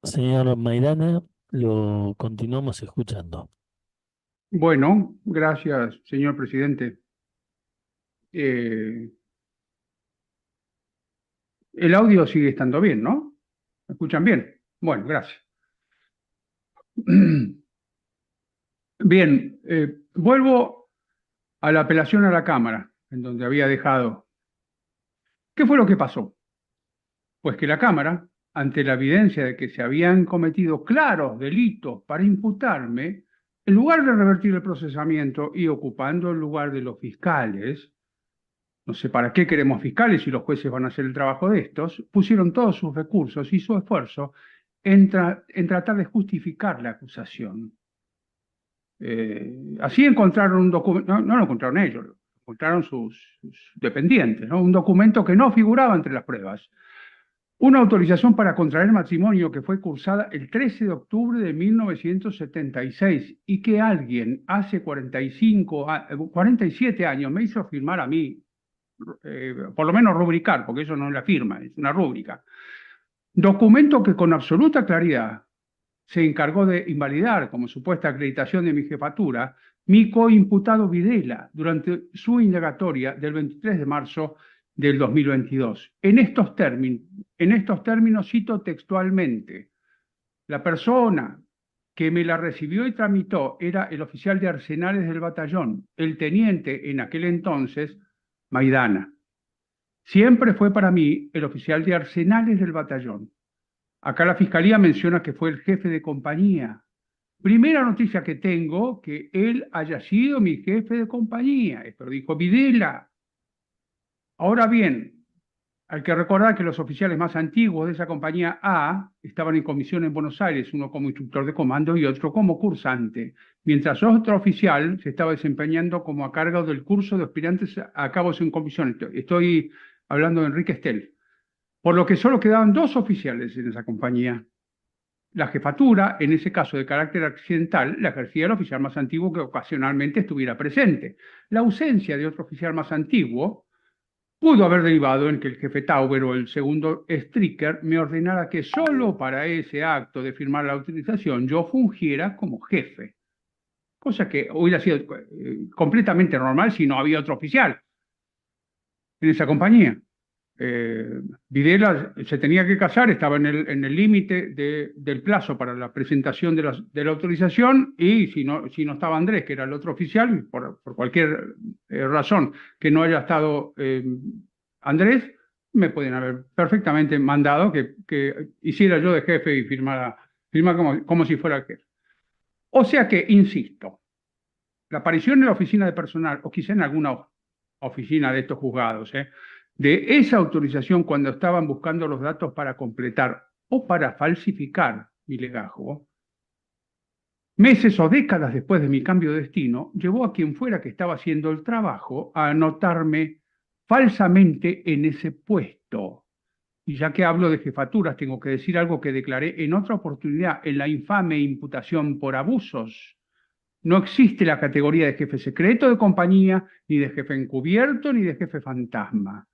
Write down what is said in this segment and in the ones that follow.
Señor Maidana, lo continuamos escuchando. Bueno, gracias, señor presidente. Eh, el audio sigue estando bien, ¿no? ¿Me escuchan bien? Bueno, gracias. Bien, vuelvo a la apelación a la Cámara, en donde había dejado. ¿Qué fue lo que pasó? Pues que la Cámara, ante la evidencia de que se habían cometido claros delitos para imputarme, en lugar de revertir el procesamiento y ocupando el lugar de los fiscales, no sé para qué queremos fiscales si los jueces van a hacer el trabajo de estos, pusieron todos sus recursos y su esfuerzo en tratar de justificar la acusación. Así encontraron un documento, no, no lo encontraron ellos, lo encontraron sus dependientes, ¿no? Un documento que no figuraba entre las pruebas. Una autorización para contraer matrimonio que fue cursada el 13 de octubre de 1976 y que alguien hace 47 años me hizo firmar a mí, por lo menos rubricar, porque eso no es la firma, es una rúbrica. Documento que con absoluta claridad se encargó de invalidar como supuesta acreditación de mi jefatura mi coimputado Videla durante su indagatoria del 23 de marzo del 2022. En estos términos cito textualmente, la persona que me la recibió y tramitó era el oficial de arsenales del batallón, el teniente en aquel entonces, Maidana. Siempre fue para mí el oficial de arsenales del batallón. Acá la fiscalía menciona que fue el jefe de compañía. Primera noticia que tengo, que él haya sido mi jefe de compañía. Esto lo dijo Videla. Ahora bien, hay que recordar que los oficiales más antiguos de esa compañía A estaban en comisión en Buenos Aires, uno como instructor de comando y otro como cursante, mientras otro oficial se estaba desempeñando como a cargo del curso de aspirantes a cabos en comisión. Estoy hablando de Enrique Estel. Por lo que solo quedaban dos oficiales en esa compañía. La jefatura, en ese caso de carácter accidental, la ejercía el oficial más antiguo que ocasionalmente estuviera presente. La ausencia de otro oficial más antiguo pudo haber derivado en que el jefe Tauber o el segundo Stricker me ordenara que solo para ese acto de firmar la autorización yo fungiera como jefe, cosa que hubiera sido completamente normal si no había otro oficial en esa compañía. eh, Videla se tenía que casar, estaba en el límite del plazo para la presentación de la autorización y si no estaba Andrés, que era el otro oficial, por cualquier razón que no haya estado Andrés, me pueden haber perfectamente mandado que hiciera yo de jefe y firmara como si fuera el jefe. O sea que, insisto, la aparición en la oficina de personal, o quizá en alguna oficina de estos juzgados, de esa autorización cuando estaban buscando los datos para completar o para falsificar mi legajo, meses o décadas después de mi cambio de destino, llevó a quien fuera que estaba haciendo el trabajo a anotarme falsamente en ese puesto. Y ya que hablo de jefaturas, tengo que decir algo que declaré en otra oportunidad en la infame imputación por abusos. No existe la categoría de jefe secreto de compañía, ni de jefe encubierto, ni de jefe fantasma.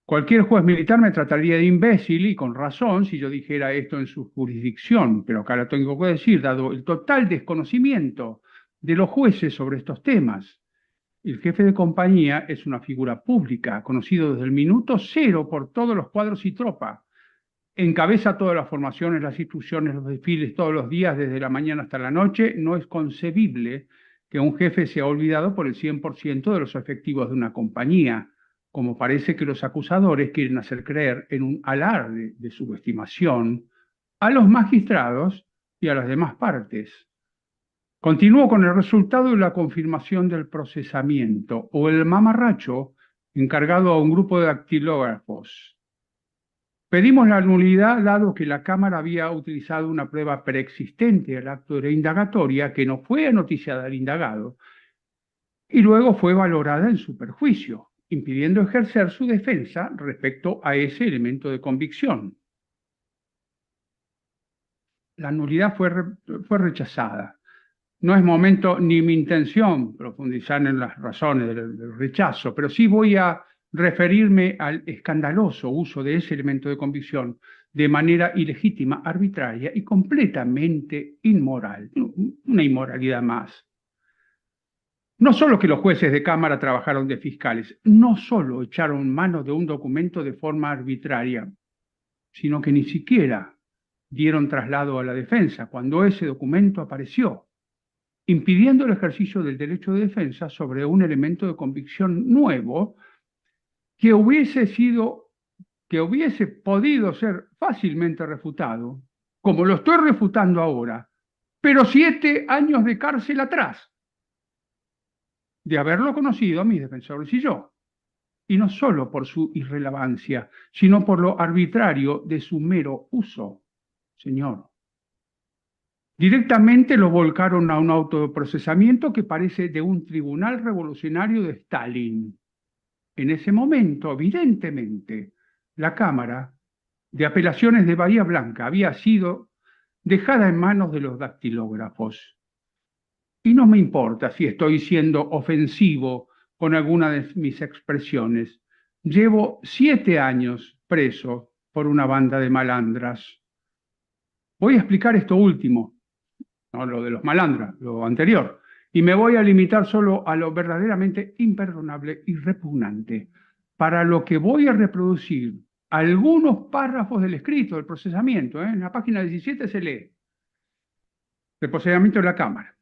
Cualquier juez militar me trataría de imbécil y con razón si yo dijera esto en su jurisdicción, pero acá lo tengo que decir, dado el total desconocimiento de los jueces sobre estos temas. El jefe de compañía es una figura pública, conocido desde el minuto cero por todos los cuadros y tropa. Encabeza todas las formaciones, las instrucciones, los desfiles todos los días, desde la mañana hasta la noche. No es concebible que un jefe sea olvidado por el 100% de los efectivos de una compañía, como parece que los acusadores quieren hacer creer en un alarde de subestimación a los magistrados y a las demás partes. Continúo con el resultado de la confirmación del procesamiento o el mamarracho encargado a un grupo de dactilógrafos. Pedimos la nulidad dado que la Cámara había utilizado una prueba preexistente al acto de la indagatoria que no fue noticiada al indagado y luego fue valorada en su perjuicio, impidiendo ejercer su defensa respecto a ese elemento de convicción. La nulidad fue rechazada. No es momento ni mi intención profundizar en las razones del rechazo, pero sí voy a referirme al escandaloso uso de ese elemento de convicción de manera ilegítima, arbitraria y completamente inmoral. Una inmoralidad más. No solo que los jueces de Cámara trabajaron de fiscales, no solo echaron mano de un documento de forma arbitraria, sino que ni siquiera dieron traslado a la defensa cuando ese documento apareció, impidiendo el ejercicio del derecho de defensa sobre un elemento de convicción nuevo que hubiese podido ser fácilmente refutado, como lo estoy refutando ahora, pero 7 años de cárcel atrás de haberlo conocido mis defensores y yo, y no solo por su irrelevancia, sino por lo arbitrario de su mero uso, señor. Directamente lo volcaron a un autoprocesamiento que parece de un tribunal revolucionario de Stalin. En ese momento, evidentemente, la Cámara de Apelaciones de Bahía Blanca había sido dejada en manos de los dactilógrafos. Y no me importa si estoy siendo ofensivo con alguna de mis expresiones. Llevo 7 años preso por una banda de malandras. Voy a explicar esto último, no lo de los malandras, lo anterior, y me voy a limitar solo a lo verdaderamente imperdonable y repugnante, para lo que voy a reproducir algunos párrafos del escrito, del procesamiento. En la página 17 se lee el procesamiento de la Cámara.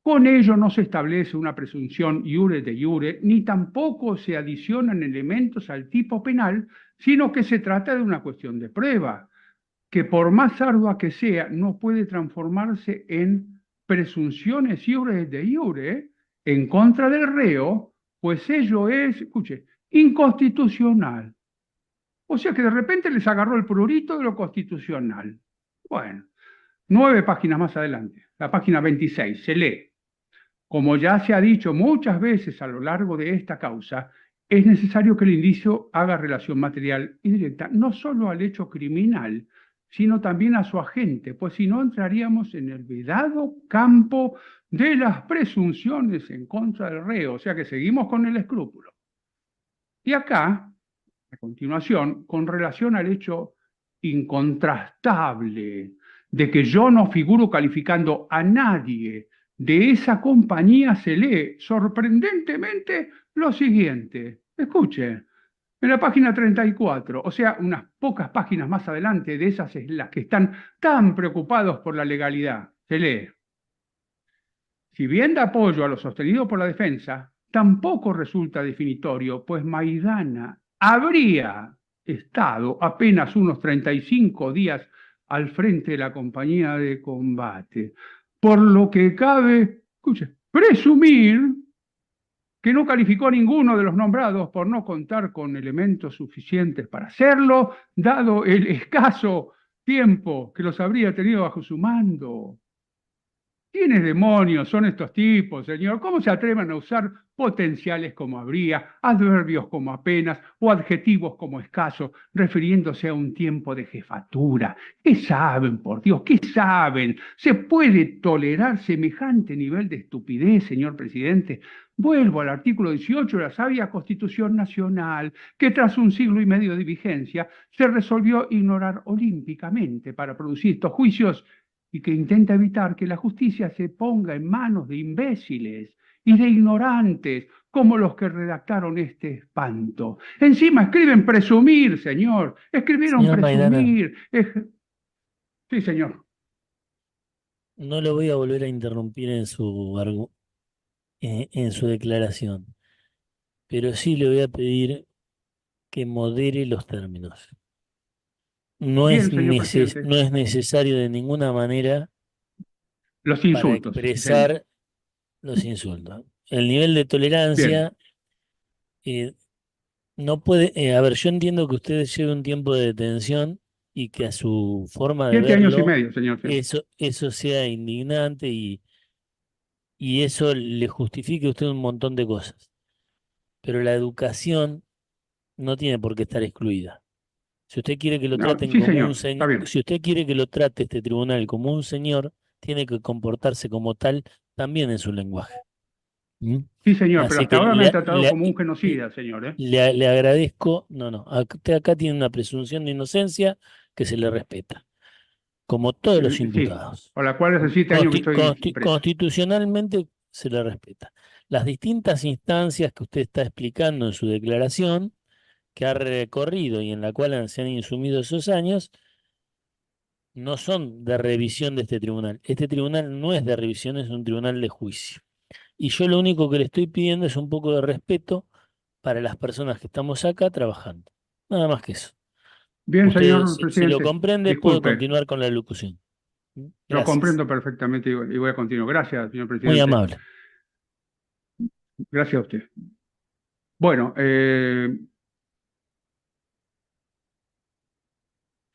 Con ello no se establece una presunción iure de iure, ni tampoco se adicionan elementos al tipo penal, sino que se trata de una cuestión de prueba, que por más ardua que sea, no puede transformarse en presunciones iure de iure en contra del reo, pues ello es, escuche, inconstitucional. O sea que de repente les agarró el prurito de lo constitucional. Bueno, 9 páginas más adelante, la página 26, se lee. Como ya se ha dicho muchas veces a lo largo de esta causa, es necesario que el indicio haga relación material y directa no solo al hecho criminal, sino también a su agente, pues si no entraríamos en el vedado campo de las presunciones en contra del reo, o sea que seguimos con el escrúpulo. Y acá, a continuación, con relación al hecho incontrastable de que yo no figuro calificando a nadie de esa compañía, se lee sorprendentemente lo siguiente. Escuche, en la página 34, o sea, unas pocas páginas más adelante de esas es las que están tan preocupados por la legalidad, se lee. Si bien da apoyo a lo sostenido por la defensa, tampoco resulta definitorio, pues Maidana habría estado apenas unos 35 días al frente de la compañía de combate, por lo que cabe, escuche, presumir que no calificó a ninguno de los nombrados por no contar con elementos suficientes para hacerlo, dado el escaso tiempo que los habría tenido bajo su mando. ¿Quiénes demonios son estos tipos, señor? ¿Cómo se atreven a usar potenciales como habría, adverbios como apenas o adjetivos como escaso, refiriéndose a un tiempo de jefatura? ¿Qué saben, por Dios? ¿Qué saben? ¿Se puede tolerar semejante nivel de estupidez, señor presidente? Vuelvo al artículo 18 de la sabia Constitución Nacional, que tras un siglo y medio de vigencia se resolvió ignorar olímpicamente para producir estos juicios y que intenta evitar que la justicia se ponga en manos de imbéciles y de ignorantes como los que redactaron este espanto. Encima escriben presumir, señor. Escribieron Señor Maidana, presumir. Sí, señor. no lo voy a volver a interrumpir en su declaración, pero sí le voy a pedir que modere los términos. Bien, señor presidente. No es necesario de ninguna manera Los para insultos, sí, señor. expresar los insultos. El nivel de Bien. tolerancia eh, no puede, a ver, yo entiendo que usted lleve un tiempo de detención y que a su forma de 7 años y verlo medio, señor. Sí. eso sea indignante y eso le justifique a usted un montón de cosas. Pero la educación no tiene por qué estar excluida. Si usted quiere que lo No, traten sí, como un señor. Está señor, bien. si usted quiere que lo trate este tribunal como un señor, tiene que comportarse como tal también en su lenguaje. ¿Mm? Sí, señor, pero Así hasta que ahora me han tratado como un genocida, señor, ¿eh? le agradezco, no, no, usted acá tiene una presunción de inocencia que se le respeta, como todos los Sí, imputados. por la cual hace 7 años que estoy preso. Constitucionalmente se le respeta. Las distintas instancias que usted está explicando en su declaración, que ha recorrido y en la cual se han insumido esos años, no son de revisión de este tribunal. Este tribunal no es de revisión, es un tribunal de juicio. Y yo lo único que le estoy pidiendo es un poco de respeto para las personas que estamos acá trabajando. Nada más que eso. Bien, Usted, señor si lo presidente, comprende, puede disculpe, continuar con la locución. lo Gracias. comprendo perfectamente y voy a continuar. Gracias, señor Muy presidente. amable. Gracias a usted. Bueno,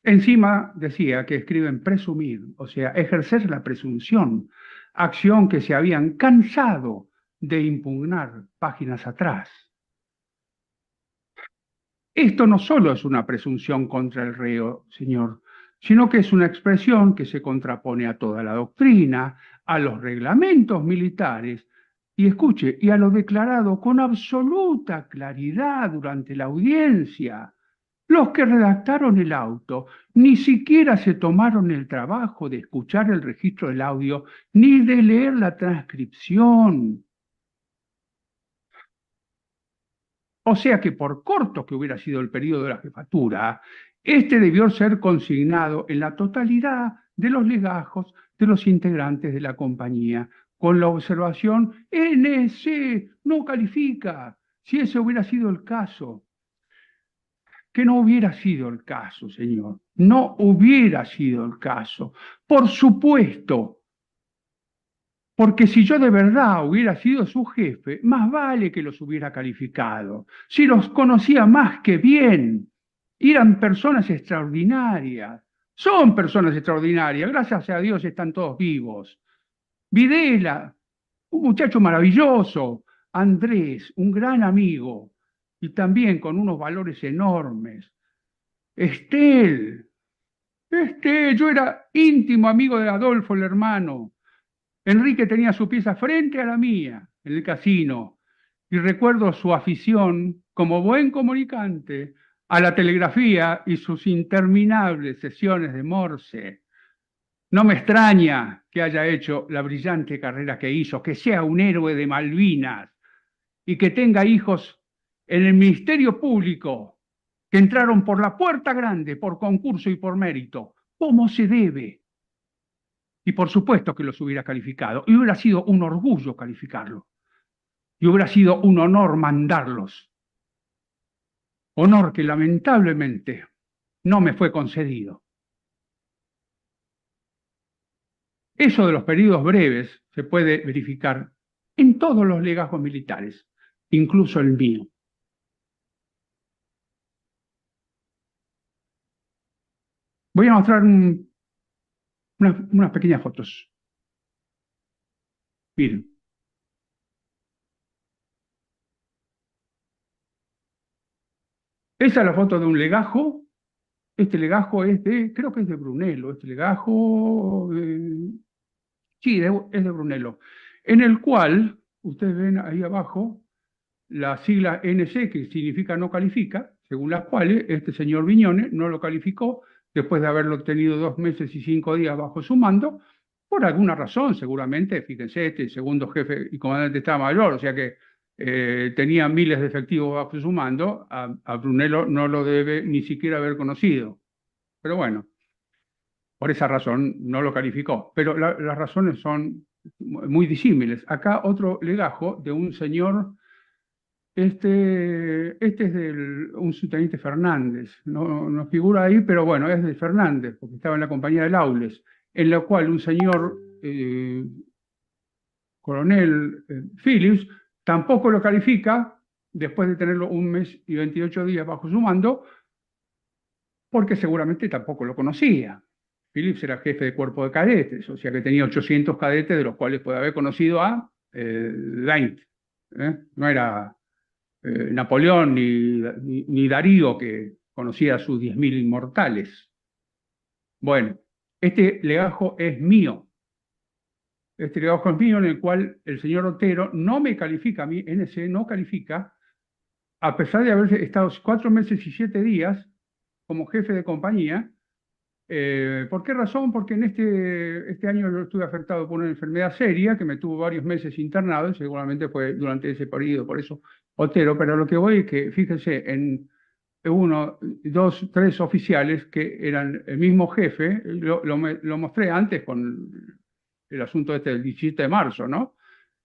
encima decía que escriben presumir, o sea, ejercer la presunción, acción que se habían cansado de impugnar páginas atrás. Esto no solo es una presunción contra el reo, señor, sino que es una expresión que se contrapone a toda la doctrina, a los reglamentos militares y escuche, y a lo declarado con absoluta claridad durante la audiencia. Los que redactaron el auto ni siquiera se tomaron el trabajo de escuchar el registro del audio ni de leer la transcripción. O sea que por corto que hubiera sido el periodo de la jefatura, este debió ser consignado en la totalidad de los legajos de los integrantes de la compañía, con la observación, NC no califica, si ese hubiera sido el caso. Que no hubiera sido el caso, señor, no hubiera sido el caso. Por supuesto, porque si yo de verdad hubiera sido su jefe, más vale que los hubiera calificado. Si los conocía más que bien, eran personas extraordinarias. Son personas extraordinarias, gracias a Dios están todos vivos. Videla, un muchacho maravilloso. Andrés, un gran amigo y también con unos valores enormes. Estel, yo era íntimo amigo de Adolfo, el hermano. Enrique tenía su pieza frente a la mía, en el casino, y recuerdo su afición, como buen comunicante, a la telegrafía y sus interminables sesiones de Morse. No me extraña que haya hecho la brillante carrera que hizo, que sea un héroe de Malvinas y que tenga hijos en el Ministerio Público, que entraron por la puerta grande, por concurso y por mérito, como se debe. Y por supuesto que los hubiera calificado. Y hubiera sido un orgullo calificarlo. Y hubiera sido un honor mandarlos. Honor que lamentablemente no me fue concedido. Eso de los periodos breves se puede verificar en todos los legajos militares, incluso el mío. Voy a mostrar unas pequeñas fotos. Miren, esa es la foto de un legajo. Este legajo es creo que es de Brunello, este legajo, sí, es de Brunello, en el cual, ustedes ven ahí abajo, la sigla NC, que significa no califica, según las cuales este señor Viñones no lo calificó después de haberlo tenido 2 meses y 5 días bajo su mando, por alguna razón, seguramente, fíjense, este segundo jefe y comandante de Estado Mayor, o sea que tenía miles de efectivos bajo su mando, a Brunello no lo debe ni siquiera haber conocido. Pero bueno, por esa razón no lo calificó. Pero las razones son muy disímiles. Acá otro legajo de un señor, este es un subteniente Fernández, no figura ahí, pero bueno, es de Fernández, porque estaba en la compañía de Laules, en la cual un señor coronel Phillips tampoco lo califica, después de tenerlo 1 mes y 28 días bajo su mando, porque seguramente tampoco lo conocía. Phillips era jefe de cuerpo de cadetes, o sea que tenía 800 cadetes, de los cuales puede haber conocido a 20. No era Napoleón ni Darío, que conocía a sus 10.000 inmortales. Bueno, este legajo es mío. Este legajo es mío, en el cual el señor Otero no me califica a mí, NC no califica, a pesar de haber estado 4 meses y 7 días como jefe de compañía, ¿Por qué razón? Porque en este año yo estuve afectado por una enfermedad seria que me tuvo varios meses internado y seguramente fue durante ese periodo, por eso Otero. Pero lo que voy es que, fíjense, en uno, dos, tres oficiales que eran el mismo jefe, lo mostré antes con el asunto este del 17 de marzo, ¿no?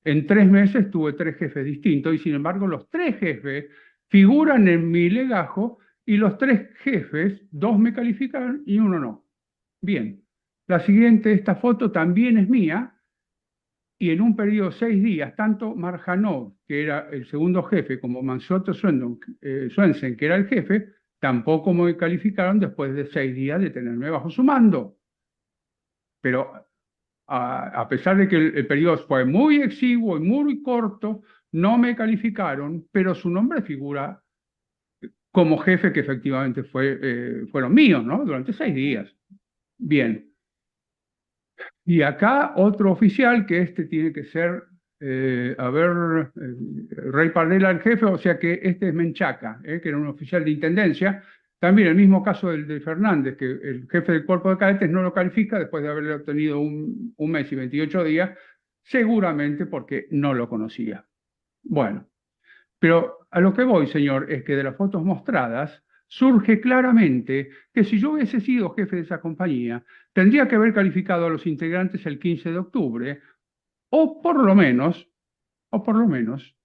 En 3 meses tuve tres jefes distintos y sin embargo los tres jefes figuran en mi legajo y los tres jefes, dos me calificaron y uno no. Bien, la siguiente, esta foto también es mía y en un periodo de 6 días, tanto Marjanov, que era el segundo jefe, como Mansueto Swensen, que era el jefe, tampoco me calificaron después de 6 días de tenerme bajo su mando. Pero a pesar de que el periodo fue muy exiguo y muy corto, no me calificaron, pero su nombre figura como jefe que efectivamente fueron míos, ¿no? Durante 6 días. Bien. Y acá otro oficial, que este tiene que ser, Rey Pardela el jefe, o sea que este es Menchaca, que era un oficial de intendencia. También el mismo caso del de Fernández, que el jefe del cuerpo de cadetes no lo califica después de haberle obtenido un mes y 28 días, seguramente porque no lo conocía. Bueno, pero a lo que voy, señor, es que de las fotos mostradas surge claramente que si yo hubiese sido jefe de esa compañía, tendría que haber calificado a los integrantes el 15 de octubre, o por lo menos, o por lo menos,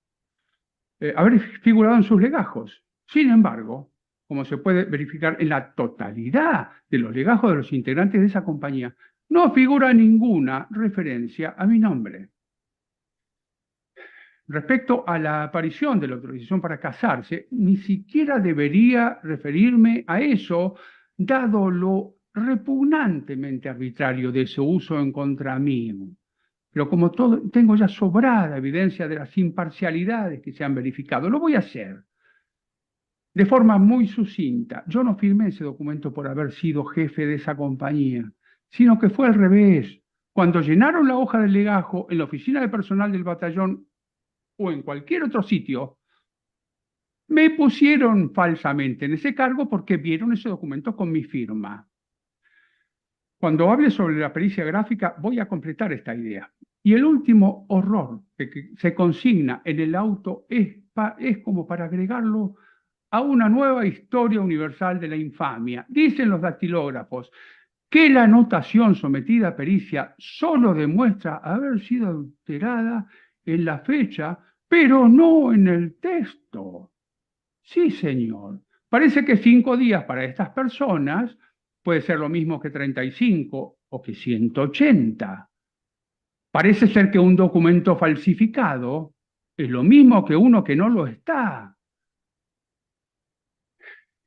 haber figurado en sus legajos. Sin embargo, como se puede verificar en la totalidad de los legajos de los integrantes de esa compañía, no figura ninguna referencia a mi nombre. Respecto a la aparición de la autorización para casarse, ni siquiera debería referirme a eso, dado lo repugnantemente arbitrario de ese uso en contra mío. Pero como tengo ya sobrada evidencia de las imparcialidades que se han verificado, lo voy a hacer de forma muy sucinta. Yo no firmé ese documento por haber sido jefe de esa compañía, sino que fue al revés. Cuando llenaron la hoja del legajo en la oficina de personal del batallón o en cualquier otro sitio, me pusieron falsamente en ese cargo porque vieron ese documento con mi firma. Cuando hable sobre la pericia gráfica, voy a completar esta idea. Y el último horror que se consigna en el auto es como para agregarlo a una nueva historia universal de la infamia. Dicen los dactilógrafos que la anotación sometida a pericia solo demuestra haber sido adulterada en la fecha, pero no en el texto. Sí, señor. Parece que 5 días para estas personas puede ser lo mismo que 35 o que 180. Parece ser que un documento falsificado es lo mismo que uno que no lo está.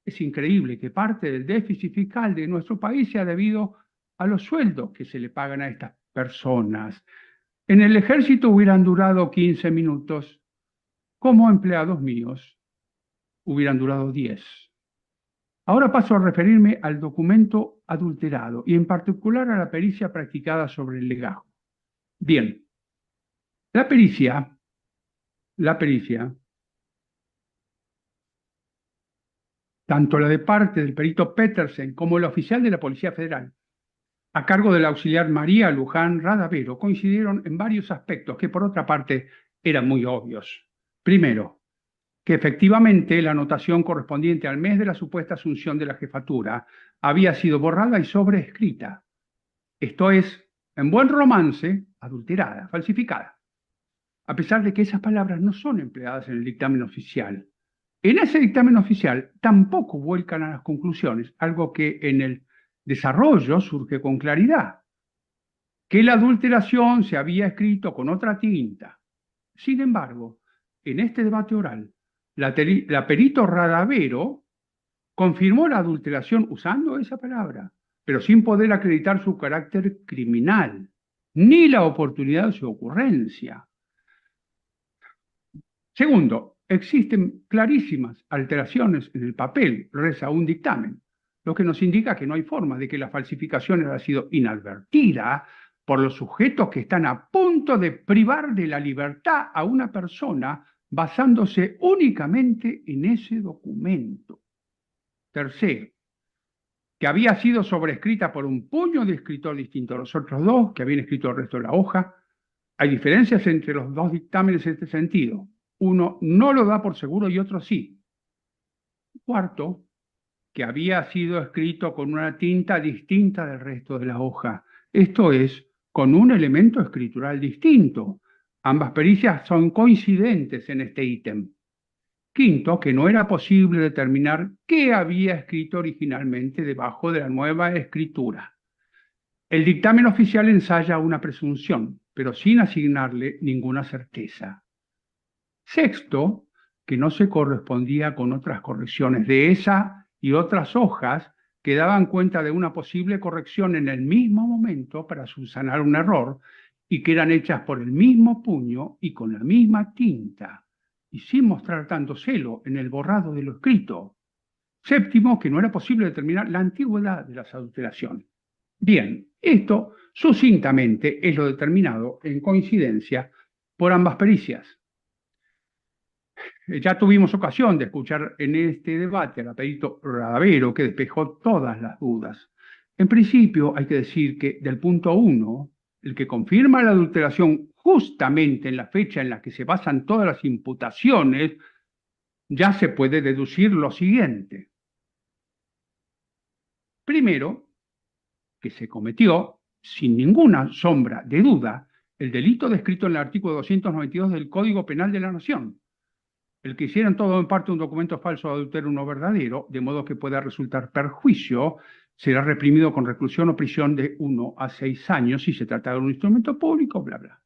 Es increíble que parte del déficit fiscal de nuestro país sea debido a los sueldos que se le pagan a estas personas. En el ejército hubieran durado 15 minutos, como empleados míos hubieran durado 10. Ahora paso a referirme al documento adulterado y en particular a la pericia practicada sobre el legajo. Bien, la pericia, la pericia, tanto la de parte del perito Petersen como el oficial de la Policía Federal, a cargo del auxiliar María Luján Radavero, coincidieron en varios aspectos que por otra parte eran muy obvios. Primero, que efectivamente la anotación correspondiente al mes de la supuesta asunción de la jefatura había sido borrada y sobreescrita. Esto es, en buen romance, adulterada, falsificada, a pesar de que esas palabras no son empleadas en el dictamen oficial. En ese dictamen oficial tampoco vuelcan a las conclusiones, algo que en el desarrollo surge con claridad, que la adulteración se había escrito con otra tinta. Sin embargo, en este debate oral, la perito Radavero confirmó la adulteración usando esa palabra, pero sin poder acreditar su carácter criminal, ni la oportunidad de su ocurrencia. Segundo, existen clarísimas alteraciones en el papel, reza un dictamen, lo que nos indica que no hay forma de que la falsificación haya sido inadvertida por los sujetos que están a punto de privar de la libertad a una persona basándose únicamente en ese documento. Tercero, que había sido sobrescrita por un puño de escritor distinto a los otros dos, que habían escrito el resto de la hoja. Hay diferencias entre los dos dictámenes en este sentido. Uno no lo da por seguro y otro sí. Cuarto, que había sido escrito con una tinta distinta del resto de la hoja, esto es, con un elemento escritural distinto. Ambas pericias son coincidentes en este ítem. Quinto, que no era posible determinar qué había escrito originalmente debajo de la nueva escritura. El dictamen oficial ensaya una presunción, pero sin asignarle ninguna certeza. Sexto, que no se correspondía con otras correcciones de esa y otras hojas que daban cuenta de una posible corrección en el mismo momento para subsanar un error y que eran hechas por el mismo puño y con la misma tinta y sin mostrar tanto celo en el borrado de lo escrito. Séptimo, que no era posible determinar la antigüedad de las adulteraciones. Bien, esto sucintamente es lo determinado en coincidencia por ambas pericias. Ya tuvimos ocasión de escuchar en este debate al apellido Radavero, que despejó todas las dudas. En principio, hay que decir que del punto 1, el que confirma la adulteración justamente en la fecha en la que se basan todas las imputaciones, ya se puede deducir lo siguiente. Primero, que se cometió, sin ninguna sombra de duda, el delito descrito en el artículo 292 del Código Penal de la Nación, el que hicieran todo en parte un documento falso de adulterio uno verdadero, de modo que pueda resultar perjuicio, será reprimido con reclusión o prisión de 1 a 6 años si se trata de un instrumento público, bla, bla.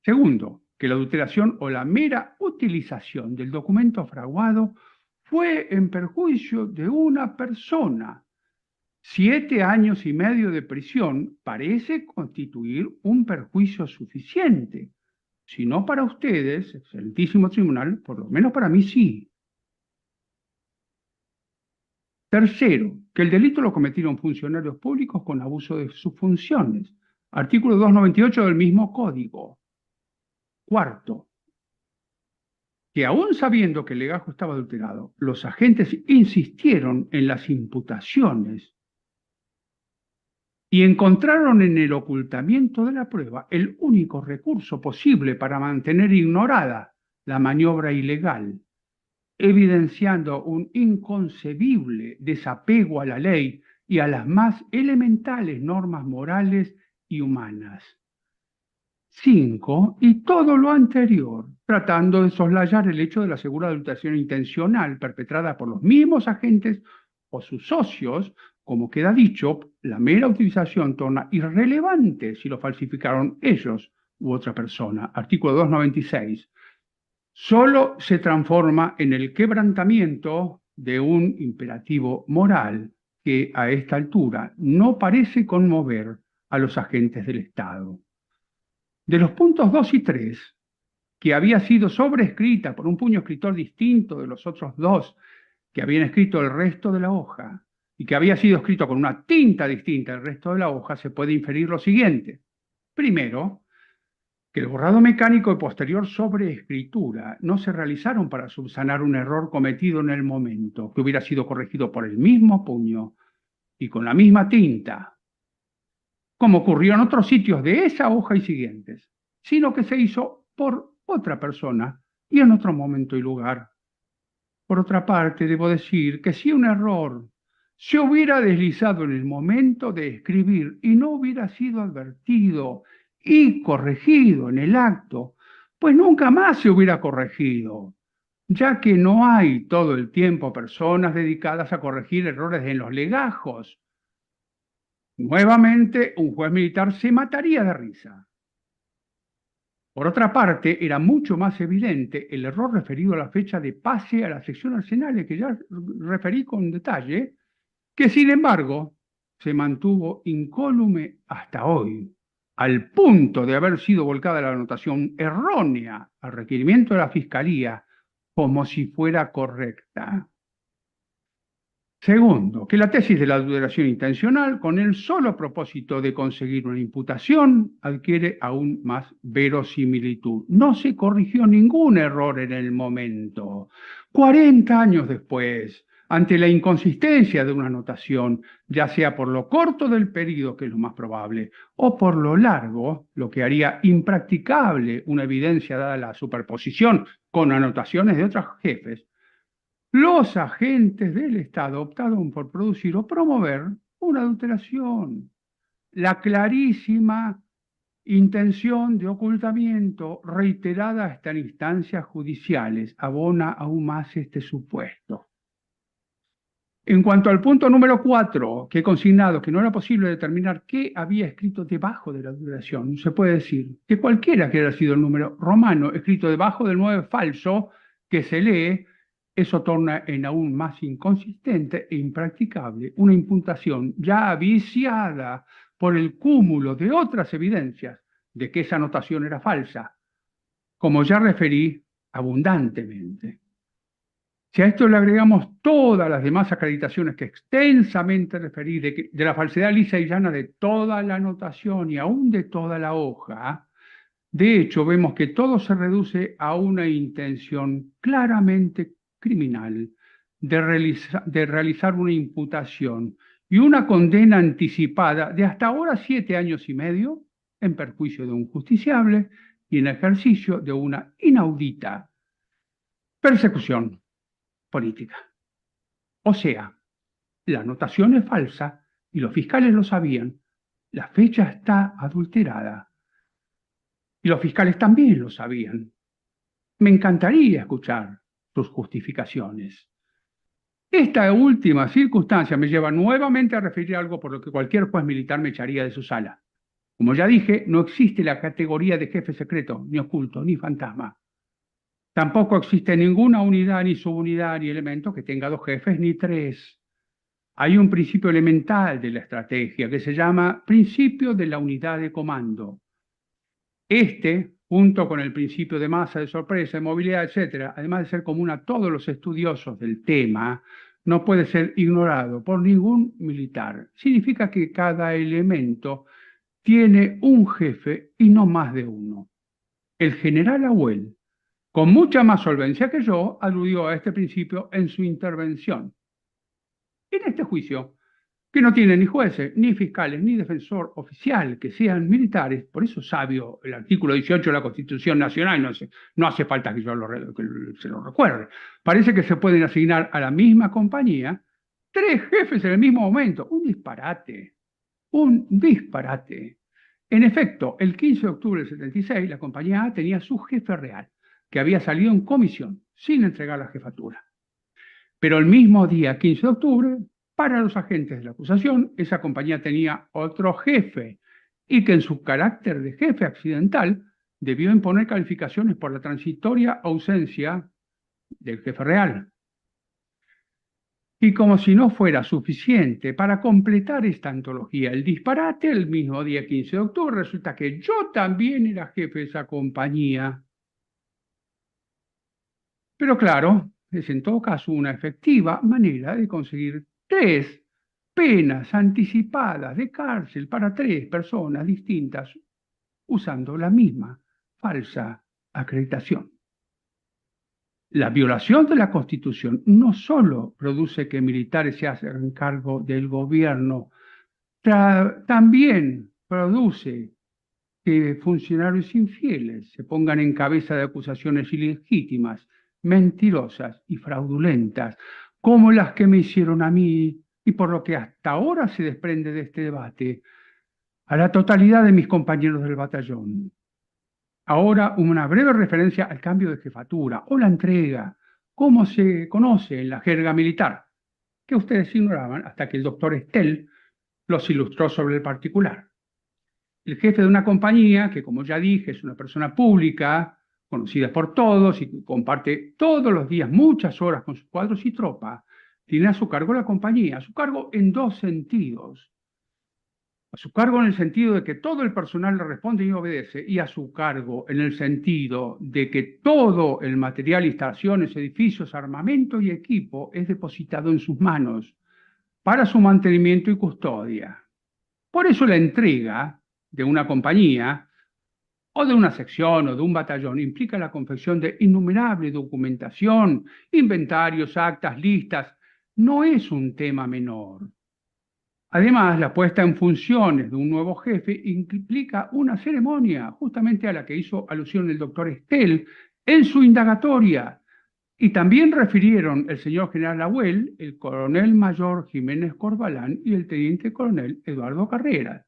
Segundo, que la adulteración o la mera utilización del documento fraguado fue en perjuicio de una persona. 7 años y medio de prisión parece constituir un perjuicio suficiente. Si no para ustedes, excelentísimo tribunal, por lo menos para mí sí. Tercero, que el delito lo cometieron funcionarios públicos con abuso de sus funciones. Artículo 298 del mismo código. Cuarto, que aún sabiendo que el legajo estaba adulterado, los agentes insistieron en las imputaciones y encontraron en el ocultamiento de la prueba el único recurso posible para mantener ignorada la maniobra ilegal, evidenciando un inconcebible desapego a la ley y a las más elementales normas morales y humanas. 5. Y todo lo anterior, tratando de soslayar el hecho de la segura adulteración intencional perpetrada por los mismos agentes o sus socios, como queda dicho, la mera utilización torna irrelevante si lo falsificaron ellos u otra persona. Artículo 296. Solo se transforma en el quebrantamiento de un imperativo moral que a esta altura no parece conmover a los agentes del Estado. De los puntos 2 y 3, que había sido sobrescrita por un puño escritor distinto de los otros dos que habían escrito el resto de la hoja, y que había sido escrito con una tinta distinta del resto de la hoja, se puede inferir lo siguiente. Primero, que el borrado mecánico y posterior sobreescritura no se realizaron para subsanar un error cometido en el momento, que hubiera sido corregido por el mismo puño y con la misma tinta, como ocurrió en otros sitios de esa hoja y siguientes, sino que se hizo por otra persona y en otro momento y lugar. Por otra parte, debo decir que si un error se hubiera deslizado en el momento de escribir y no hubiera sido advertido y corregido en el acto, pues nunca más se hubiera corregido, ya que no hay todo el tiempo personas dedicadas a corregir errores en los legajos. Nuevamente, un juez militar se mataría de risa. Por otra parte, era mucho más evidente el error referido a la fecha de pase a la sección arsenales, que ya referí con detalle, que sin embargo se mantuvo incólume hasta hoy, al punto de haber sido volcada la anotación errónea al requerimiento de la Fiscalía como si fuera correcta. Segundo, que la tesis de la adulteración intencional, con el solo propósito de conseguir una imputación, adquiere aún más verosimilitud. No se corrigió ningún error en el momento. 40 años después, ante la inconsistencia de una anotación, ya sea por lo corto del periodo, que es lo más probable, o por lo largo, lo que haría impracticable una evidencia dada la superposición con anotaciones de otros jefes, los agentes del Estado optaron por producir o promover una adulteración. La clarísima intención de ocultamiento reiterada hasta en instancias judiciales abona aún más este supuesto. En cuanto al punto número 4, que he consignado que no era posible determinar qué había escrito debajo de la duración, se puede decir que cualquiera que haya sido el número romano escrito debajo del 9 falso que se lee, eso torna en aún más inconsistente e impracticable una imputación ya viciada por el cúmulo de otras evidencias de que esa anotación era falsa, como ya referí abundantemente. Si a esto le agregamos todas las demás acreditaciones que extensamente referí de la falsedad lisa y llana de toda la anotación y aún de toda la hoja, de hecho vemos que todo se reduce a una intención claramente criminal de realizar una imputación y una condena anticipada de hasta ahora 7 años y medio en perjuicio de un justiciable y en ejercicio de una inaudita persecución política. O sea, la anotación es falsa y los fiscales lo sabían, la fecha está adulterada y los fiscales también lo sabían. Me encantaría escuchar sus justificaciones. Esta última circunstancia me lleva nuevamente a referir algo por lo que cualquier juez militar me echaría de su sala. Como ya dije, no existe la categoría de jefe secreto, ni oculto, ni fantasma. Tampoco existe ninguna unidad, ni subunidad, ni elemento que tenga 2 jefes, ni 3. Hay un principio elemental de la estrategia que se llama principio de la unidad de comando. Este, junto con el principio de masa, de sorpresa, de movilidad, etc., además de ser común a todos los estudiosos del tema, no puede ser ignorado por ningún militar. Significa que cada elemento tiene un jefe y no más de uno. El general Abuel, con mucha más solvencia que yo, aludió a este principio en su intervención. En este juicio, que no tiene ni jueces, ni fiscales, ni defensor oficial que sean militares, por eso sabio el artículo 18 de la Constitución Nacional, no hace falta que yo que se lo recuerde. Parece que se pueden asignar a la misma compañía 3 jefes en el mismo momento. Un disparate, un disparate. En efecto, el 15 de octubre del 76, la compañía A tenía su jefe real, que había salido en comisión, sin entregar la jefatura. Pero el mismo día, 15 de octubre, para los agentes de la acusación, esa compañía tenía otro jefe y que en su carácter de jefe accidental debió imponer calificaciones por la transitoria ausencia del jefe real. Y como si no fuera suficiente para completar esta antología, el disparate, el mismo día 15 de octubre, resulta que yo también era jefe de esa compañía. Pero claro, es en todo caso una efectiva manera de conseguir 3 penas anticipadas de cárcel para 3 personas distintas usando la misma falsa acreditación. La violación de la Constitución no solo produce que militares se hagan cargo del gobierno, también produce que funcionarios infieles se pongan en cabeza de acusaciones ilegítimas, mentirosas y fraudulentas, como las que me hicieron a mí y por lo que hasta ahora se desprende de este debate, a la totalidad de mis compañeros del batallón. Ahora una breve referencia al cambio de jefatura o la entrega, como se conoce en la jerga militar, que ustedes ignoraban hasta que el doctor Estel los ilustró sobre el particular. El jefe de una compañía, que como ya dije es una persona pública, conocida por todos y que comparte todos los días muchas horas con sus cuadros y tropa, tiene a su cargo la compañía, a su cargo en 2 sentidos. A su cargo en el sentido de que todo el personal le responde y obedece, y a su cargo en el sentido de que todo el material, instalaciones, edificios, armamento y equipo es depositado en sus manos para su mantenimiento y custodia. Por eso la entrega de una compañía o de una sección o de un batallón implica la confección de innumerable documentación, inventarios, actas, listas, no es un tema menor. Además, la puesta en funciones de un nuevo jefe implica una ceremonia, justamente a la que hizo alusión el doctor Estel en su indagatoria. Y también refirieron el señor general Lahuel, el coronel mayor Jiménez Corbalán y el teniente coronel Eduardo Carrera.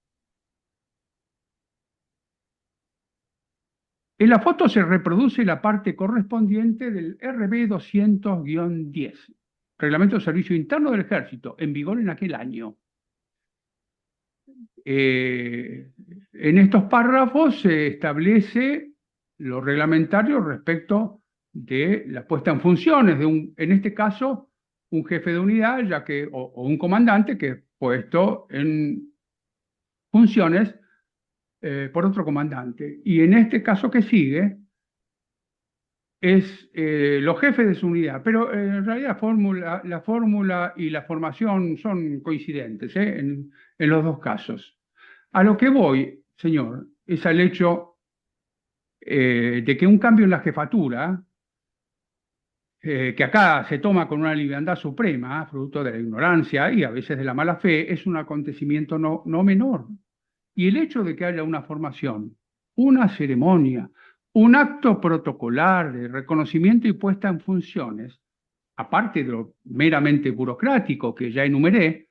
En la foto se reproduce la parte correspondiente del RB 200-10, Reglamento de Servicio Interno del Ejército, en vigor en aquel año. En estos párrafos se establece lo reglamentario respecto de la puesta en funciones de en este caso, un jefe de unidad, o un comandante que es puesto en funciones por otro comandante. Y en este caso que sigue, es los jefes de su unidad, pero en realidad la fórmula y la formación son coincidentes en los dos casos. A lo que voy, señor, es al hecho de que un cambio en la jefatura, que acá se toma con una liviandad suprema, fruto de la ignorancia y a veces de la mala fe, es un acontecimiento no menor. Y el hecho de que haya una formación, una ceremonia, un acto protocolar de reconocimiento y puesta en funciones, aparte de lo meramente burocrático que ya enumeré,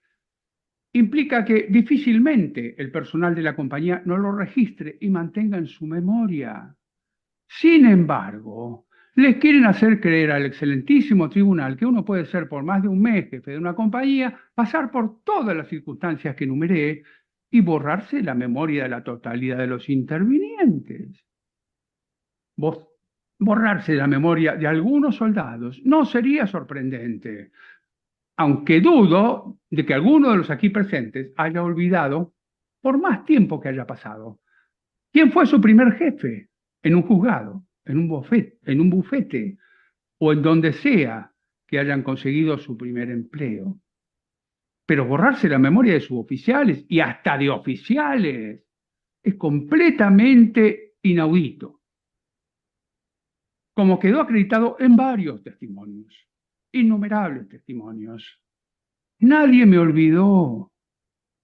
implica que difícilmente el personal de la compañía no lo registre y mantenga en su memoria. Sin embargo, les quieren hacer creer al excelentísimo tribunal que uno puede ser por más de un mes jefe de una compañía, pasar por todas las circunstancias que enumeré y borrarse la memoria de la totalidad de los intervinientes. Borrarse la memoria de algunos soldados no sería sorprendente, aunque dudo de que alguno de los aquí presentes haya olvidado, por más tiempo que haya pasado, quién fue su primer jefe en un juzgado, en un bufete o en donde sea que hayan conseguido su primer empleo. Pero borrarse la memoria de suboficiales y hasta de oficiales es completamente inaudito, como quedó acreditado en varios testimonios, innumerables testimonios. Nadie me olvidó.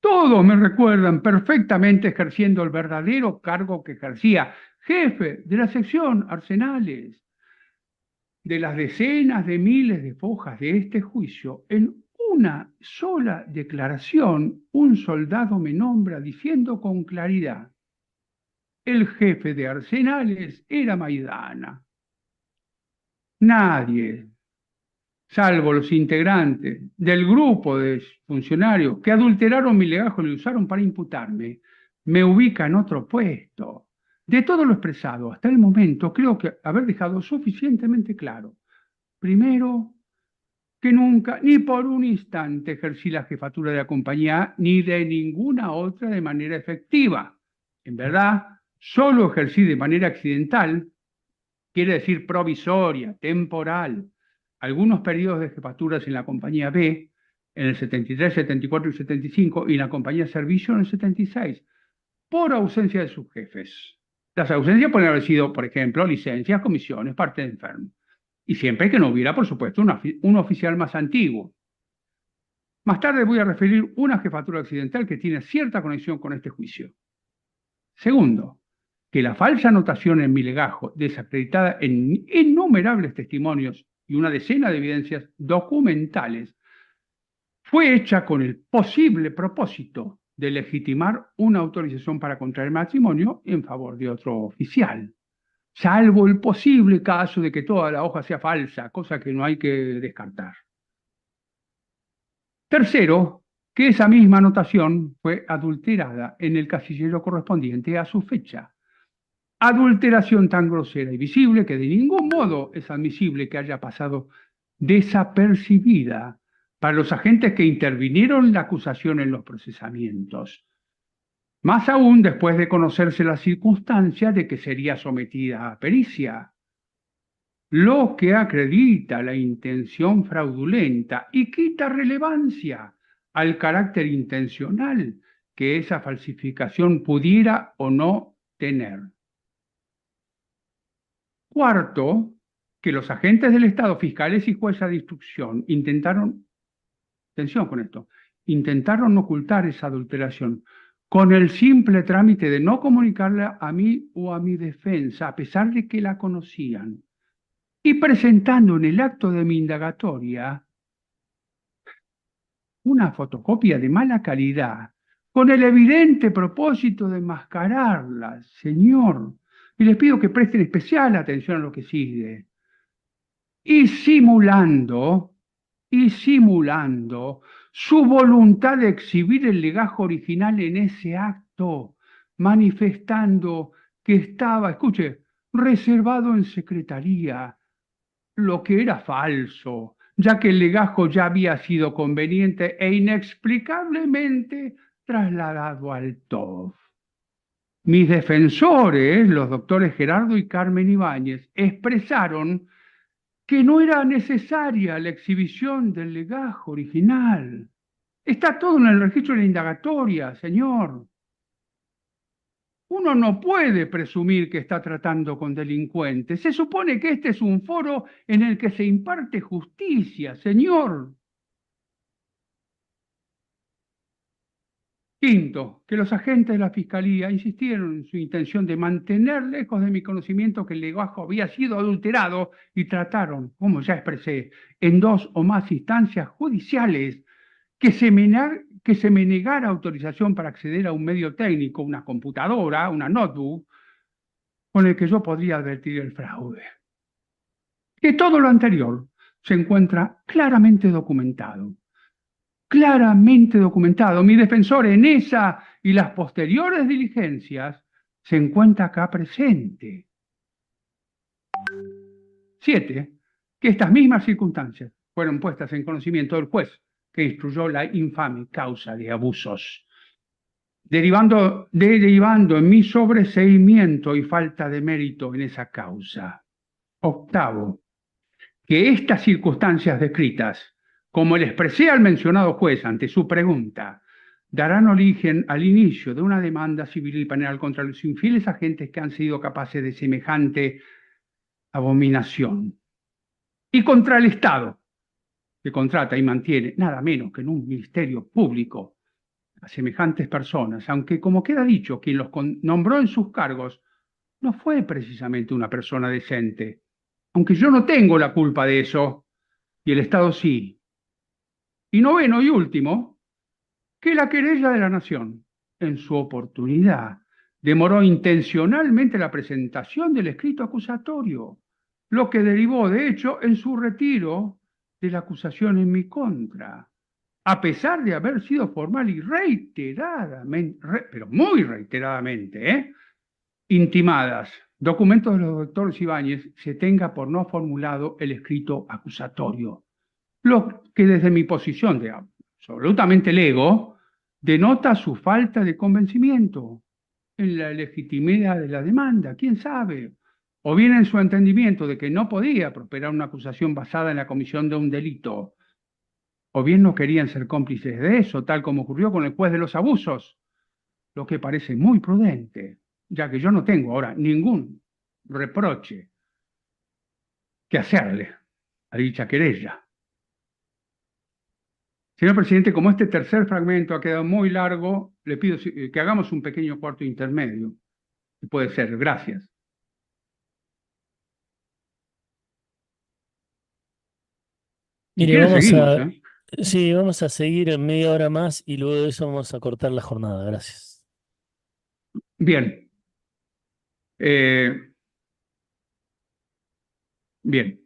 Todos me recuerdan perfectamente ejerciendo el verdadero cargo que ejercía, jefe de la sección Arsenales. De las decenas de miles de fojas de este juicio, en una sola declaración, un soldado me nombra diciendo con claridad: el jefe de Arsenales era Maidana. Nadie, salvo los integrantes del grupo de funcionarios que adulteraron mi legajo y lo usaron para imputarme, me ubica en otro puesto. De todo lo expresado hasta el momento, creo que haber dejado suficientemente claro, primero, que nunca, ni por un instante, ejercí la jefatura de la compañía, ni de ninguna otra de manera efectiva. En verdad, solo ejercí de manera accidental, quiere decir provisoria, temporal, algunos periodos de jefaturas en la compañía B, en el 73, 74 y 75, y en la compañía Servicio en el 76, por ausencia de sus jefes. Las ausencias pueden haber sido, por ejemplo, licencias, comisiones, parte de enfermo. Y siempre que no hubiera, por supuesto, un oficial más antiguo. Más tarde voy a referir una jefatura accidental que tiene cierta conexión con este juicio. Segundo, que la falsa anotación en mi legajo, desacreditada en innumerables testimonios y una decena de evidencias documentales, fue hecha con el posible propósito de legitimar una autorización para contraer matrimonio en favor de otro oficial, salvo el posible caso de que toda la hoja sea falsa, cosa que no hay que descartar. Tercero, que esa misma anotación fue adulterada en el casillero correspondiente a su fecha. Adulteración tan grosera y visible que de ningún modo es admisible que haya pasado desapercibida para los agentes que intervinieron en la acusación en los procesamientos. Más aún después de conocerse la circunstancia de que sería sometida a pericia, lo que acredita la intención fraudulenta y quita relevancia al carácter intencional que esa falsificación pudiera o no tener. Cuarto, que los agentes del Estado, fiscales y jueza de instrucción, intentaron atención con esto, intentaron ocultar esa adulteración con el simple trámite de no comunicarla a mí o a mi defensa, a pesar de que la conocían, y presentando en el acto de mi indagatoria una fotocopia de mala calidad, con el evidente propósito de enmascararla, señor. Y les pido que presten especial atención a lo que sigue. Y simulando, y simulando su voluntad de exhibir el legajo original en ese acto, manifestando que estaba, escuche, reservado en secretaría, lo que era falso, ya que el legajo ya había sido conveniente e inexplicablemente trasladado al TOF. Mis defensores, los doctores Gerardo y Carmen Ibáñez, expresaron que no era necesaria la exhibición del legajo original. Está todo en el registro de la indagatoria, señor. Uno no puede presumir que está tratando con delincuentes. Se supone que este es un foro en el que se imparte justicia, señor. Quinto, que los agentes de la Fiscalía insistieron en su intención de mantener lejos de mi conocimiento que el legajo había sido adulterado y trataron, como ya expresé, en 2 o más instancias judiciales que se me negara autorización para acceder a un medio técnico, una computadora, una notebook, con el que yo podría advertir el fraude. Que todo lo anterior se encuentra claramente documentado. Mi defensor en esa y las posteriores diligencias se encuentra acá presente. 7. Que estas mismas circunstancias fueron puestas en conocimiento del juez que instruyó la infame causa de abusos, derivando en mi sobreseimiento y falta de mérito en esa causa. Octavo, que estas circunstancias descritas, como le expresé al mencionado juez ante su pregunta, darán origen al inicio de una demanda civil y penal contra los infieles agentes que han sido capaces de semejante abominación, y contra el Estado, que contrata y mantiene nada menos que en un ministerio público a semejantes personas, aunque como queda dicho, quien los nombró en sus cargos no fue precisamente una persona decente, aunque yo no tengo la culpa de eso, y el Estado sí. Y noveno y último, que la querella de la Nación, en su oportunidad, demoró intencionalmente la presentación del escrito acusatorio, lo que derivó, de hecho, en su retiro de la acusación en mi contra, a pesar de haber sido formal y reiteradamente, pero muy reiteradamente, intimadas, documentos de los doctores Ibáñez, se tenga por no formulado el escrito acusatorio, lo que desde mi posición de absolutamente lego, denota su falta de convencimiento en la legitimidad de la demanda, quién sabe, o bien en su entendimiento de que no podía prosperar una acusación basada en la comisión de un delito, o bien no querían ser cómplices de eso, tal como ocurrió con el juez de los abusos, lo que parece muy prudente, ya que yo no tengo ahora ningún reproche que hacerle a dicha querella. Señor presidente, como este tercer fragmento ha quedado muy largo, le pido que hagamos un pequeño corto intermedio. Si puede ser, gracias. Si Mire, quiere, seguimos, ¿eh? sí, vamos a seguir en media hora más y luego de eso vamos a cortar la jornada. Gracias. Bien. Eh, bien.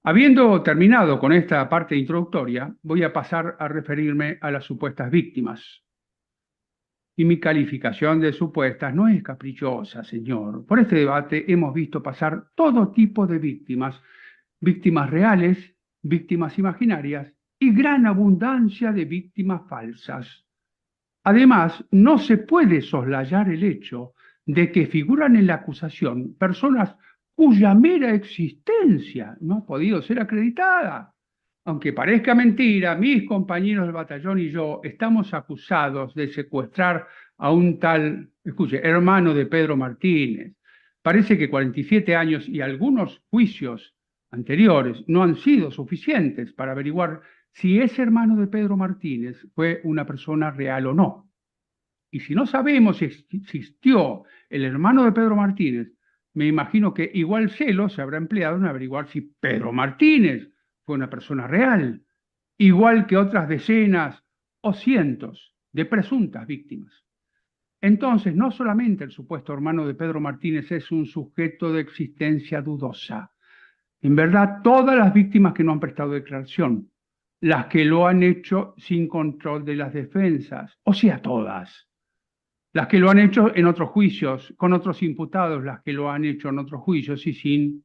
Habiendo terminado con esta parte introductoria, voy a pasar a referirme a las supuestas víctimas. Y mi calificación de supuestas no es caprichosa, señor. Por este debate hemos visto pasar todo tipo de víctimas, víctimas reales, víctimas imaginarias y gran abundancia de víctimas falsas. Además, no se puede soslayar el hecho de que figuran en la acusación personas cuya mera existencia no ha podido ser acreditada. Aunque parezca mentira, mis compañeros del batallón y yo estamos acusados de secuestrar a un tal, escuche, hermano de Pedro Martínez. Parece que 47 años y algunos juicios anteriores no han sido suficientes para averiguar si ese hermano de Pedro Martínez fue una persona real o no. Y si no sabemos si existió el hermano de Pedro Martínez, me imagino que igual celo se habrá empleado en averiguar si Pedro Martínez fue una persona real, igual que otras decenas o cientos de presuntas víctimas. Entonces, no solamente el supuesto hermano de Pedro Martínez es un sujeto de existencia dudosa. En verdad, todas las víctimas que no han prestado declaración, las que lo han hecho sin control de las defensas, o sea, todas, las que lo han hecho en otros juicios, con otros imputados, las que lo han hecho en otros juicios y sin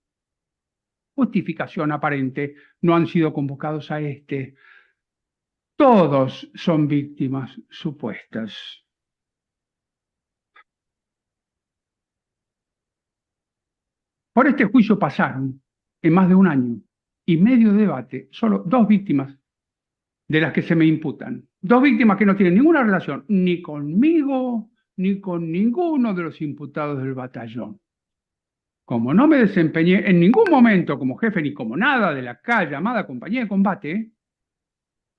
justificación aparente, no han sido convocados a este. Todos son víctimas supuestas. Por este juicio pasaron, en más de un año y medio de debate, solo dos víctimas de las que se me imputan. Dos víctimas que no tienen ninguna relación ni conmigo ni con ninguno de los imputados del batallón. Como no me desempeñé en ningún momento como jefe ni como nada de la acá llamada compañía de combate,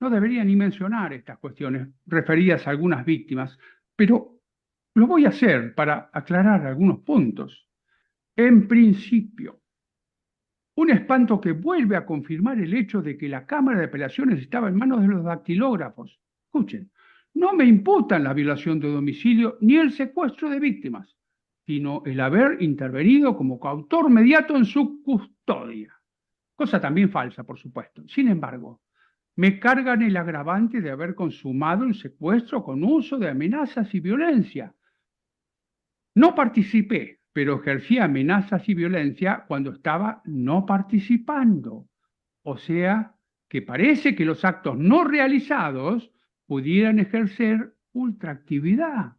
no debería ni mencionar estas cuestiones referidas a algunas víctimas, pero lo voy a hacer para aclarar algunos puntos. En principio, un espanto que vuelve a confirmar el hecho de que la Cámara de Apelaciones estaba en manos de los dactilógrafos. Escuchen, no me imputan la violación de domicilio ni el secuestro de víctimas, sino el haber intervenido como coautor mediato en su custodia. Cosa también falsa, por supuesto. Sin embargo, me cargan el agravante de haber consumado el secuestro con uso de amenazas y violencia. No participé, pero ejercí amenazas y violencia cuando estaba no participando. O sea, que parece que los actos no realizados pudieran ejercer ultraactividad.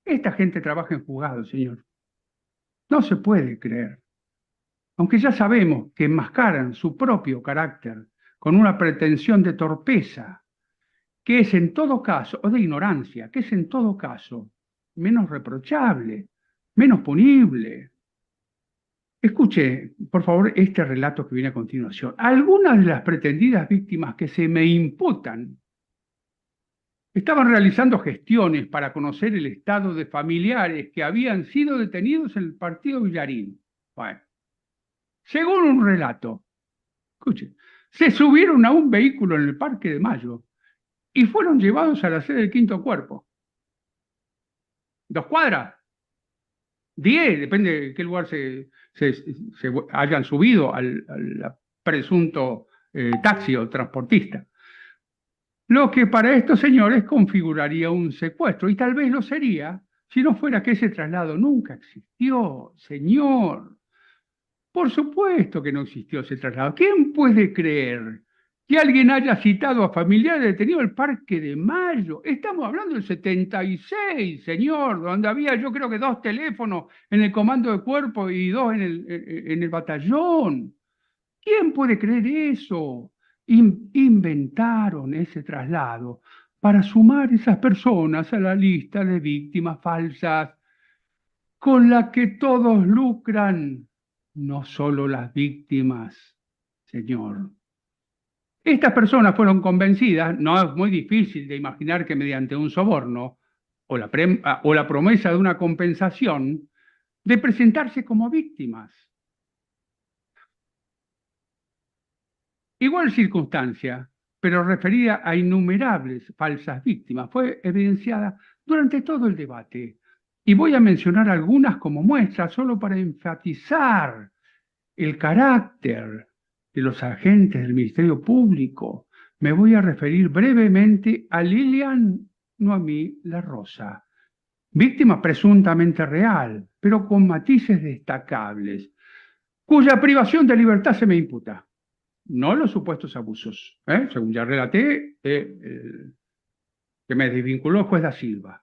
Esta gente trabaja en juzgado, señor. No se puede creer. Aunque ya sabemos que enmascaran su propio carácter con una pretensión de torpeza, que es en todo caso, o de ignorancia, que es en todo caso menos reprochable, menos punible. Escuche, por favor, este relato que viene a continuación. Algunas de las pretendidas víctimas que se me imputan estaban realizando gestiones para conocer el estado de familiares que habían sido detenidos en el partido Villarín. Bueno, según un relato, escuche, se subieron a un vehículo en el Parque de Mayo y fueron llevados a la sede del Quinto Cuerpo. 2 cuadras, 10, depende de qué lugar se hayan subido al presunto taxi o transportista. Lo que para estos señores configuraría un secuestro, y tal vez lo sería si no fuera que ese traslado nunca existió, señor. Por supuesto que no existió ese traslado. ¿Quién puede creer que alguien haya citado a familiares detenidos al Parque de Mayo? Estamos hablando del 76, señor, donde había yo creo que 2 teléfonos en el comando de cuerpo y 2 en el batallón. ¿Quién puede creer eso? Inventaron ese traslado para sumar esas personas a la lista de víctimas falsas con la que todos lucran, no solo las víctimas, señor. Estas personas fueron convencidas, no es muy difícil de imaginar que mediante un soborno o la promesa de una compensación, de presentarse como víctimas. Igual circunstancia, pero referida a innumerables falsas víctimas, fue evidenciada durante todo el debate. Y voy a mencionar algunas como muestra solo para enfatizar el carácter de los agentes del Ministerio Público. Me voy a referir brevemente a Lilian Noamí La Rosa, víctima presuntamente real, pero con matices destacables, cuya privación de libertad se me imputa. No los supuestos abusos, según ya relaté, que me desvinculó el juez da Silva.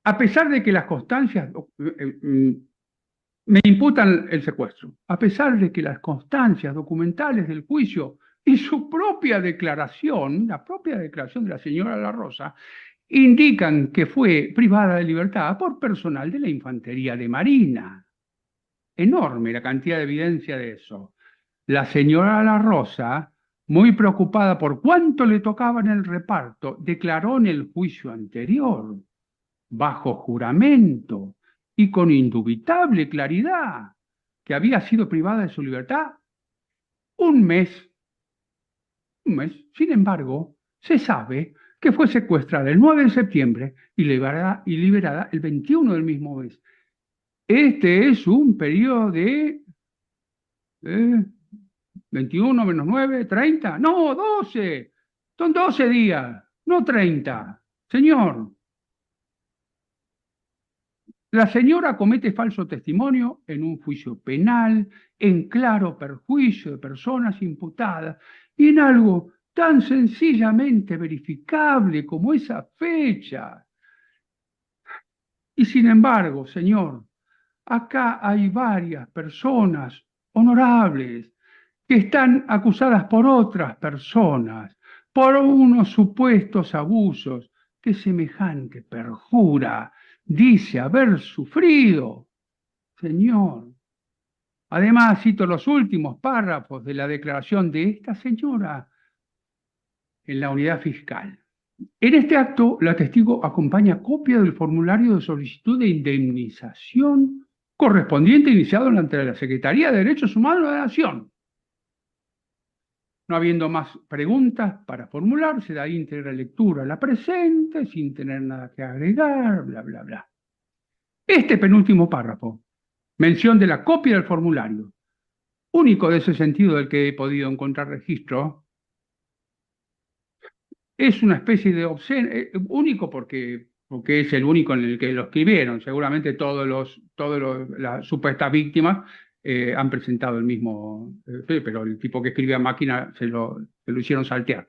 A pesar de que las constancias me imputan el secuestro, a pesar de que las constancias documentales del juicio y su propia declaración, la propia declaración de la señora La Rosa, indican que fue privada de libertad por personal de la Infantería de Marina. Enorme la cantidad de evidencia de eso. La señora La Rosa, muy preocupada por cuánto le tocaba en el reparto, declaró en el juicio anterior, bajo juramento y con indubitable claridad, que había sido privada de su libertad un mes. Un mes. Sin embargo, se sabe que fue secuestrada el 9 de septiembre y liberada el 21 del mismo mes. Este es un periodo de eh, 21 menos 9, 30. No, 12. Son 12 días, no 30. Señor, la señora comete falso testimonio en un juicio penal, en claro perjuicio de personas imputadas y en algo tan sencillamente verificable como esa fecha. Y sin embargo, señor, acá hay varias personas honorables que están acusadas por otras personas por unos supuestos abusos que semejante perjura dice haber sufrido. Señor, además cito los últimos párrafos de la declaración de esta señora en la unidad fiscal. En este acto, la testigo acompaña copia del formulario de solicitud de indemnización correspondiente iniciado ante la Secretaría de Derechos Humanos de la Nación. No habiendo más preguntas para formular, se da íntegra lectura a la presente, sin tener nada que agregar, bla, bla, bla. Este penúltimo párrafo, mención de la copia del formulario, único de ese sentido del que he podido encontrar registro, es una especie de obsceno, único porque es el único en el que lo escribieron. Seguramente las supuestas víctimas han presentado el mismo, pero el tipo que escribe a máquina se lo hicieron saltear.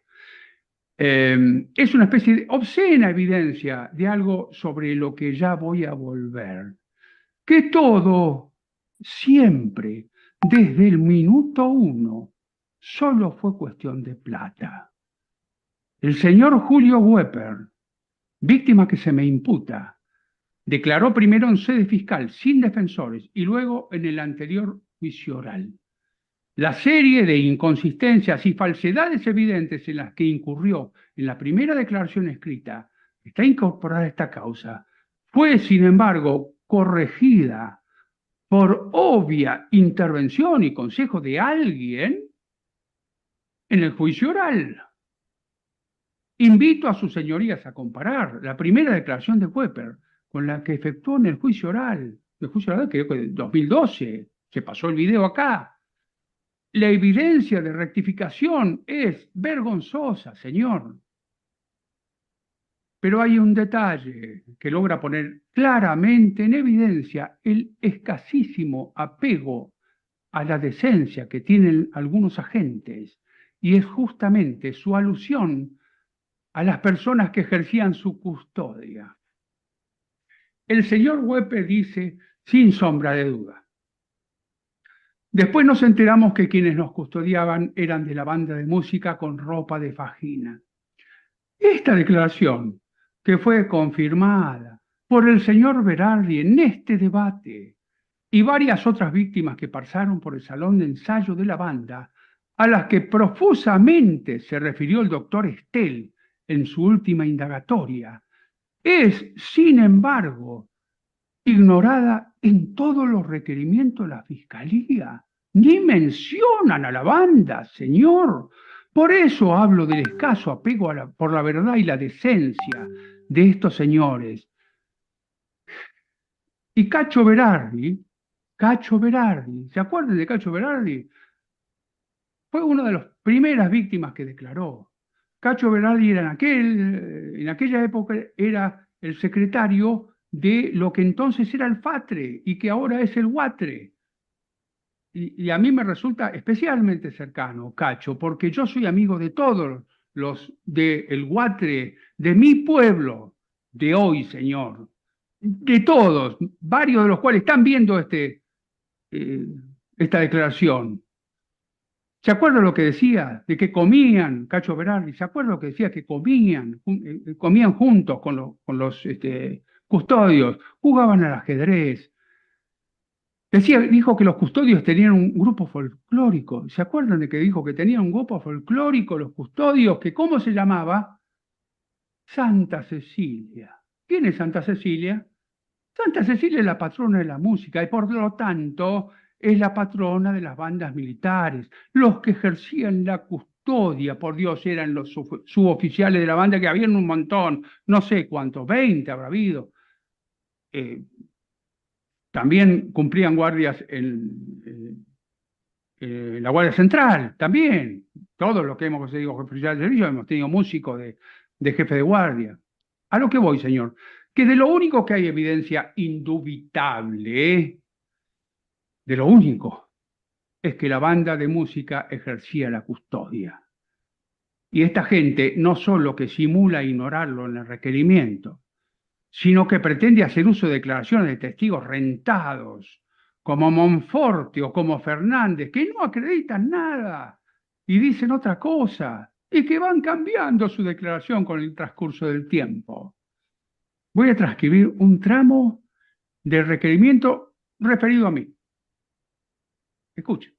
Es una especie de obscena evidencia de algo sobre lo que ya voy a volver. Que todo, siempre, desde el minuto uno, solo fue cuestión de plata. El señor Julio Wepper, víctima que se me imputa, declaró primero en sede fiscal sin defensores y luego en el anterior juicio oral. La serie de inconsistencias y falsedades evidentes en las que incurrió en la primera declaración escrita, que está incorporada a esta causa, fue, sin embargo, corregida por obvia intervención y consejo de alguien en el juicio oral. Invito a sus señorías a comparar la primera declaración de Wepper con la que efectuó en el juicio oral que en 2012, se pasó el video acá. La evidencia de rectificación es vergonzosa, señor. Pero hay un detalle que logra poner claramente en evidencia el escasísimo apego a la decencia que tienen algunos agentes, y es justamente su alusión a las personas que ejercían su custodia. El señor Wepper dice, sin sombra de duda. Después nos enteramos que quienes nos custodiaban eran de la banda de música con ropa de fajina. Esta declaración, que fue confirmada por el señor Berardi en este debate y varias otras víctimas que pasaron por el salón de ensayo de la banda, a las que profusamente se refirió el doctor Estel en su última indagatoria, es, sin embargo, ignorada en todos los requerimientos de la Fiscalía. Ni mencionan a la banda, señor. Por eso hablo del escaso apego por la verdad y la decencia de estos señores. Y Cacho Berardi, ¿se acuerdan de Cacho Berardi? Fue una de las primeras víctimas que declaró. Cacho Berardi era en aquella época era el secretario de lo que entonces era el FATRE y que ahora es el WATRE. Y a mí me resulta especialmente cercano, Cacho, porque yo soy amigo de todos los del WATRE, de mi pueblo, de hoy, señor, de todos, varios de los cuales están viendo esta declaración. ¿Se acuerda lo que decía? De que comían, Cacho Berardi, ¿se acuerda lo que decía? Que comían, comían juntos con los custodios, jugaban al ajedrez. Dijo que los custodios tenían un grupo folclórico. ¿Se acuerdan de que dijo que tenían un grupo folclórico los custodios? Que ¿cómo se llamaba? Santa Cecilia. ¿Quién es Santa Cecilia? Santa Cecilia es la patrona de la música y por lo tanto es la patrona de las bandas militares. Los que ejercían la custodia, por Dios, eran los suboficiales de la banda, que habían un montón, no sé cuántos, 20 habrá habido. Eh, También cumplían guardias en la Guardia Central, también. Todos los que hemos sido oficiales de servicio hemos tenido músicos de jefe de guardia. A lo que voy, señor, que de lo único que hay evidencia indubitable, de lo único, es que la banda de música ejercía la custodia. Y esta gente no solo que simula ignorarlo en el requerimiento, sino que pretende hacer uso de declaraciones de testigos rentados, como Monforte o como Fernández, que no acreditan nada y dicen otra cosa, y que van cambiando su declaración con el transcurso del tiempo. Voy a transcribir un tramo del requerimiento referido a mí. Escuche.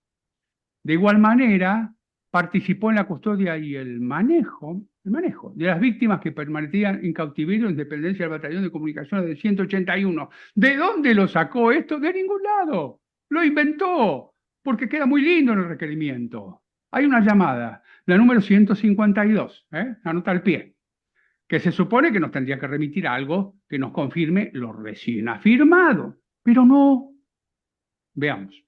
De igual manera, participó en la custodia y el manejo de las víctimas que permanecían en cautiverio en dependencia del Batallón de Comunicaciones del 181. ¿De dónde lo sacó esto? De ningún lado. Lo inventó, porque queda muy lindo en el requerimiento. Hay una llamada, la número 152, anota al pie, que se supone que nos tendría que remitir algo que nos confirme lo recién afirmado, pero no. Veamos.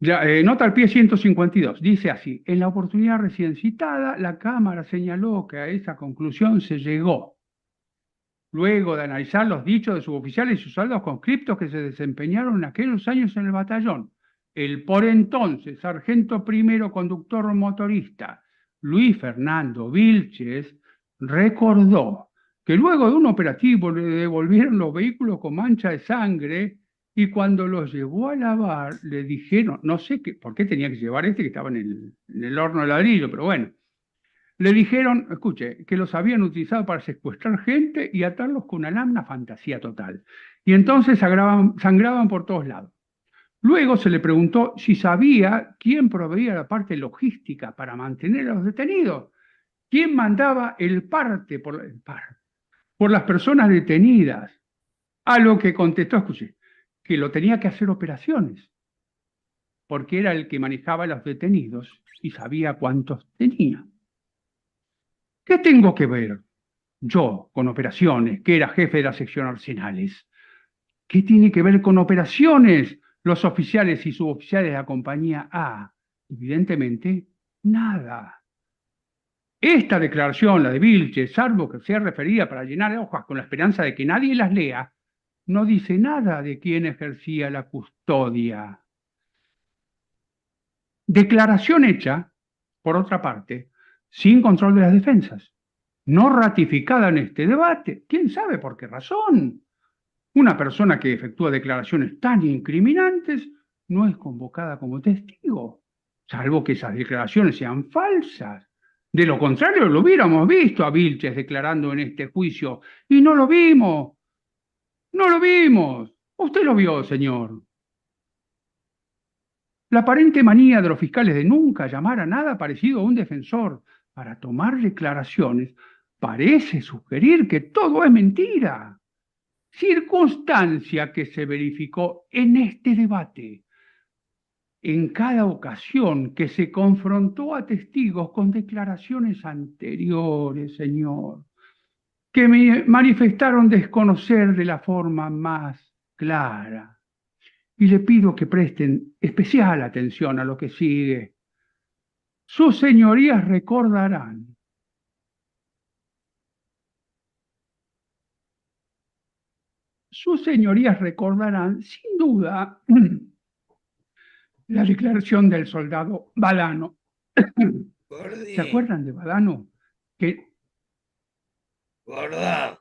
Ya, nota al pie 152, dice así: en la oportunidad recién citada, la Cámara señaló que a esa conclusión se llegó luego de analizar los dichos de suboficiales y sus soldados conscriptos que se desempeñaron en aquellos años en el batallón. El por entonces sargento primero conductor motorista Luis Fernando Vilches recordó que luego de un operativo le devolvieron los vehículos con mancha de sangre y cuando los llevó a lavar le dijeron, no sé qué, por qué tenía que llevar este que estaba en el horno de ladrillo, pero bueno, le dijeron, escuche, que los habían utilizado para secuestrar gente y atarlos con una lámina, fantasía total. Y entonces sangraban por todos lados. Luego se le preguntó si sabía quién proveía la parte logística para mantener a los detenidos, quién mandaba por las personas detenidas. A lo que contestó, escuche, que lo tenía que hacer operaciones, porque era el que manejaba a los detenidos y sabía cuántos tenía. ¿Qué tengo que ver yo con operaciones, que era jefe de la sección Arsenales? ¿Qué tiene que ver con operaciones los oficiales y suboficiales de la compañía A? Evidentemente, nada. Esta declaración, la de Vilches, salvo que sea referida para llenar hojas con la esperanza de que nadie las lea, no dice nada de quién ejercía la custodia. Declaración hecha, por otra parte, sin control de las defensas, no ratificada en este debate. ¿Quién sabe por qué razón? Una persona que efectúa declaraciones tan incriminantes no es convocada como testigo, salvo que esas declaraciones sean falsas. De lo contrario, lo hubiéramos visto a Vilches declarando en este juicio, y no lo vimos, no lo vimos. Usted lo vio, señor. La aparente manía de los fiscales de nunca llamar a nada parecido a un defensor para tomar declaraciones parece sugerir que todo es mentira, circunstancia que se verificó en este debate. En cada ocasión que se confrontó a testigos con declaraciones anteriores, señor, que me manifestaron desconocer de la forma más clara. Y le pido que presten especial atención a lo que sigue. Sus señorías recordarán, sus señorías recordarán, sin duda, la declaración del soldado Badano. ¿Se Gordi, acuerdan de Badano? Que gorda.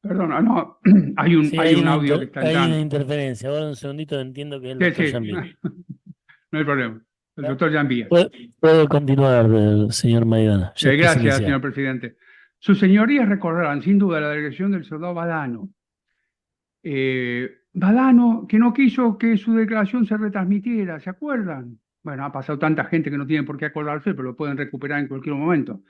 Perdona, no, Sí, hay un audio que está hay una entrando. interferencia. Ahora un segundito entiendo que es el Sí, doctor sí, Jambi. no hay problema. El ¿Ah? doctor Jan Villa. Puedo continuar, señor Maidana. Ya está Gracias, señor silenciado. presidente. Sus señorías recordarán sin duda la delegación del soldado Badano. Badano, que no quiso que su declaración se retransmitiera, ¿se acuerdan? Bueno, ha pasado tanta gente que no tiene por qué acordarse, pero lo pueden recuperar en cualquier momento.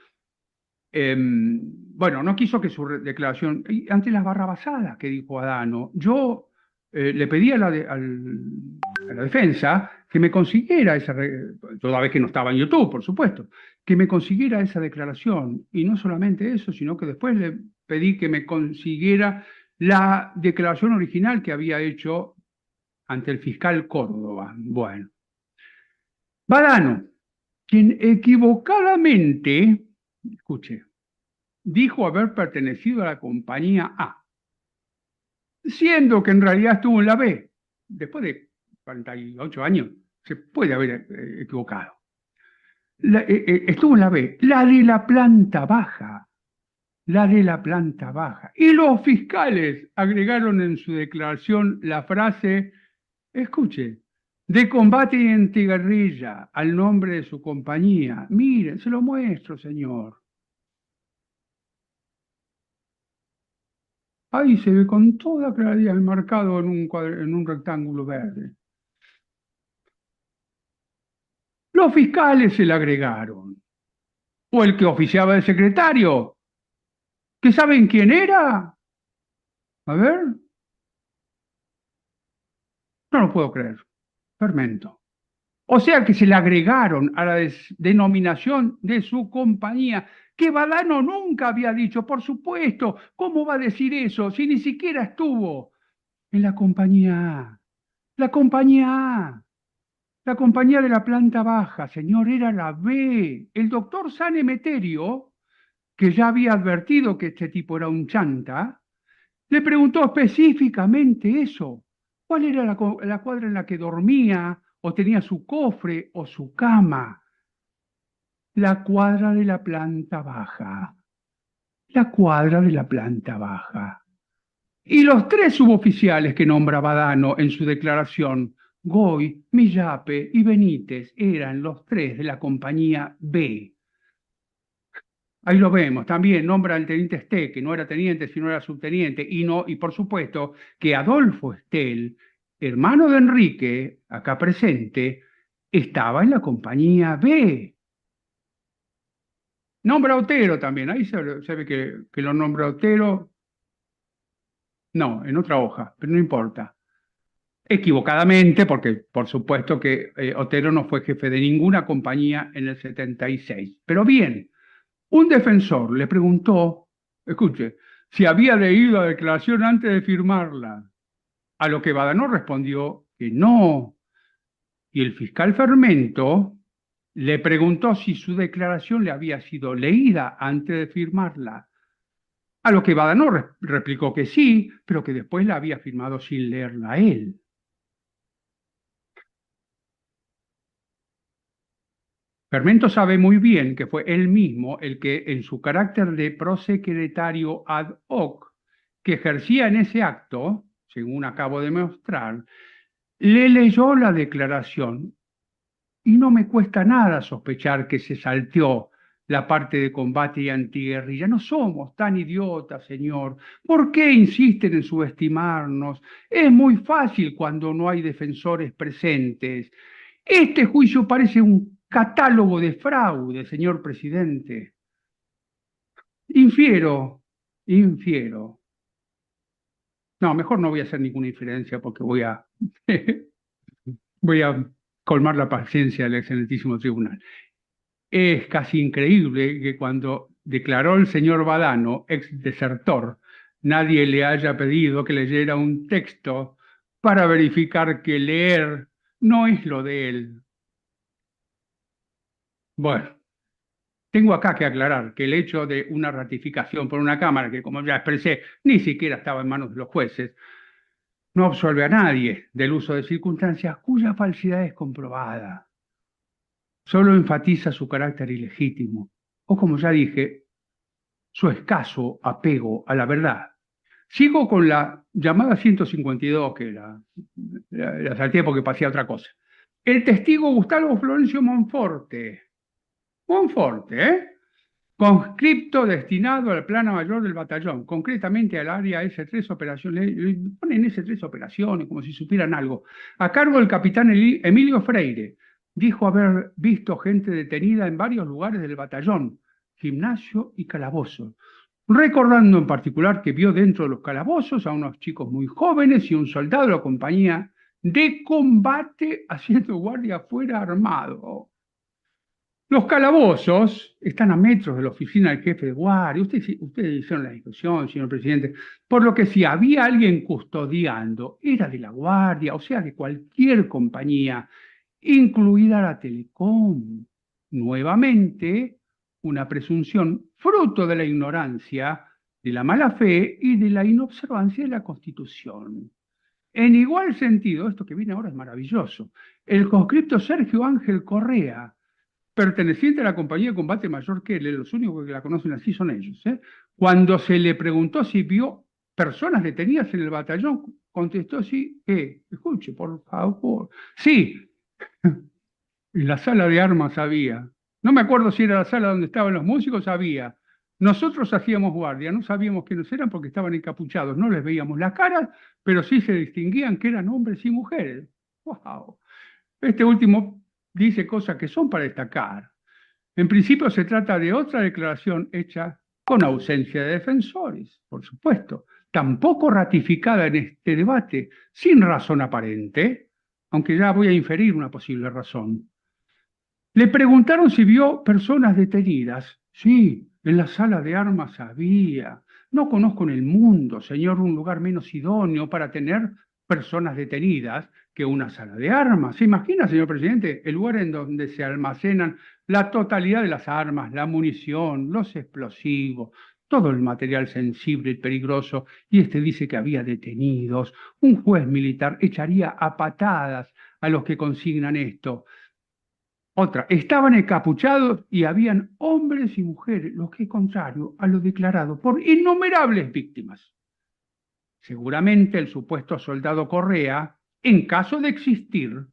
Bueno, no quiso que su declaración, y ante las barrabasadas que dijo Adano, yo le pedí a a la defensa que me consiguiera toda vez que no estaba en YouTube, por supuesto, que me consiguiera esa declaración. Y no solamente eso, sino que después le pedí que me consiguiera la declaración original que había hecho ante el fiscal Córdoba. Bueno, Badano, quien equivocadamente, escuche, dijo haber pertenecido a la compañía A, siendo que en realidad estuvo en la B. Después de 48 años, se puede haber equivocado. Estuvo en la B, la de la planta baja, la de la planta baja. Y los fiscales agregaron en su declaración la frase, escuche, de combate y antiguerrilla al nombre de su compañía. Miren, se lo muestro, señor. Ahí se ve con toda claridad enmarcado en en un rectángulo verde. Los fiscales se le agregaron. O el que oficiaba de secretario. ¿Que saben quién era? A ver, no lo puedo creer. Fermento. O sea que se le agregaron a la denominación de su compañía, que Badano nunca había dicho, por supuesto, ¿cómo va a decir eso si ni siquiera estuvo en la compañía A? La compañía A. La compañía de la planta baja, señor, era la B. El doctor San Emeterio, que ya había advertido que este tipo era un chanta, le preguntó específicamente eso. ¿Cuál era la cuadra en la que dormía o tenía su cofre o su cama? La cuadra de la planta baja. La cuadra de la planta baja. Y los tres suboficiales que nombra Badano en su declaración, Goy, Millape y Benítez, eran los tres de la compañía B. Ahí lo vemos, también nombra al teniente Esté, que no era teniente, sino era subteniente, y, no, y por supuesto que Adolfo Estel, hermano de Enrique, acá presente, estaba en la compañía B. Nombra a Otero también, ahí se ve que lo nombra Otero, no, en otra hoja, pero no importa. Equivocadamente, porque por supuesto que Otero no fue jefe de ninguna compañía en el 76. Pero bien, un defensor le preguntó, escuche, si había leído la declaración antes de firmarla, a lo que Badano respondió que no. Y el fiscal Fermento le preguntó si su declaración le había sido leída antes de firmarla, a lo que Badano replicó que sí, pero que después la había firmado sin leerla él. Fermento sabe muy bien que fue él mismo el que, en su carácter de prosecretario ad hoc, que ejercía en ese acto, según acabo de mostrar, le leyó la declaración y no me cuesta nada sospechar que se salteó la parte de combate y antiguerrilla. No somos tan idiotas, señor. ¿Por qué insisten en subestimarnos? Es muy fácil cuando no hay defensores presentes. Este juicio parece un catálogo de fraude, señor presidente. Infiero, infiero. No, mejor no voy a hacer ninguna inferencia porque voy a colmar la paciencia del excelentísimo tribunal. Es casi increíble que cuando declaró el señor Badano, ex desertor, nadie le haya pedido que leyera un texto para verificar que leer no es lo de él. Bueno, tengo acá que aclarar que el hecho de una ratificación por una Cámara, que como ya expresé, ni siquiera estaba en manos de los jueces, no absolve a nadie del uso de circunstancias cuya falsidad es comprobada. Solo enfatiza su carácter ilegítimo, o como ya dije, su escaso apego a la verdad. Sigo con la llamada 152, que la salté porque pasé a otra cosa. El testigo Gustavo Florencio Monforte. Monforte, ¿eh? Conscripto destinado al plano mayor del batallón, concretamente al área S3 operaciones, ponen S3 operaciones como si supieran algo, a cargo del capitán Emilio Freire. Dijo haber visto gente detenida en varios lugares del batallón, gimnasio y calabozo, recordando en particular que vio dentro de los calabozos a unos chicos muy jóvenes y un soldado de la compañía de combate haciendo guardia afuera armado. Los calabozos están a metros de la oficina del jefe de guardia. Ustedes hicieron la discusión, señor presidente. Por lo que si había alguien custodiando, era de la guardia, o sea, de cualquier compañía, incluida la Telecom. Nuevamente, una presunción fruto de la ignorancia, de la mala fe y de la inobservancia de la Constitución. En igual sentido, esto que viene ahora es maravilloso. El conscripto Sergio Ángel Correa, perteneciente a la compañía de combate mayor que él, los únicos que la conocen así son ellos, ¿eh? Cuando se le preguntó si vio personas detenidas en el batallón, contestó sí, escuche, por favor, sí, en la sala de armas había. No me acuerdo si era la sala donde estaban los músicos, había. Nosotros hacíamos guardia, no sabíamos quiénes eran porque estaban encapuchados, no les veíamos la cara, pero sí se distinguían que eran hombres y mujeres. ¡Wow! Este último dice cosas que son para destacar. En principio se trata de otra declaración hecha con ausencia de defensores, por supuesto, tampoco ratificada en este debate, sin razón aparente, aunque ya voy a inferir una posible razón. Le preguntaron si vio personas detenidas. Sí, en la sala de armas había. No conozco en el mundo, señor, un lugar menos idóneo para tener personas detenidas que una sala de armas. ¿Se imagina, señor presidente, el lugar en donde se almacenan la totalidad de las armas, la munición, los explosivos, todo el material sensible y peligroso? Y este dice que había detenidos. Un juez militar echaría a patadas a los que consignan esto. Otra, estaban encapuchados y habían hombres y mujeres, lo que es contrario a lo declarado por innumerables víctimas. Seguramente el supuesto soldado Correa, en caso de existir,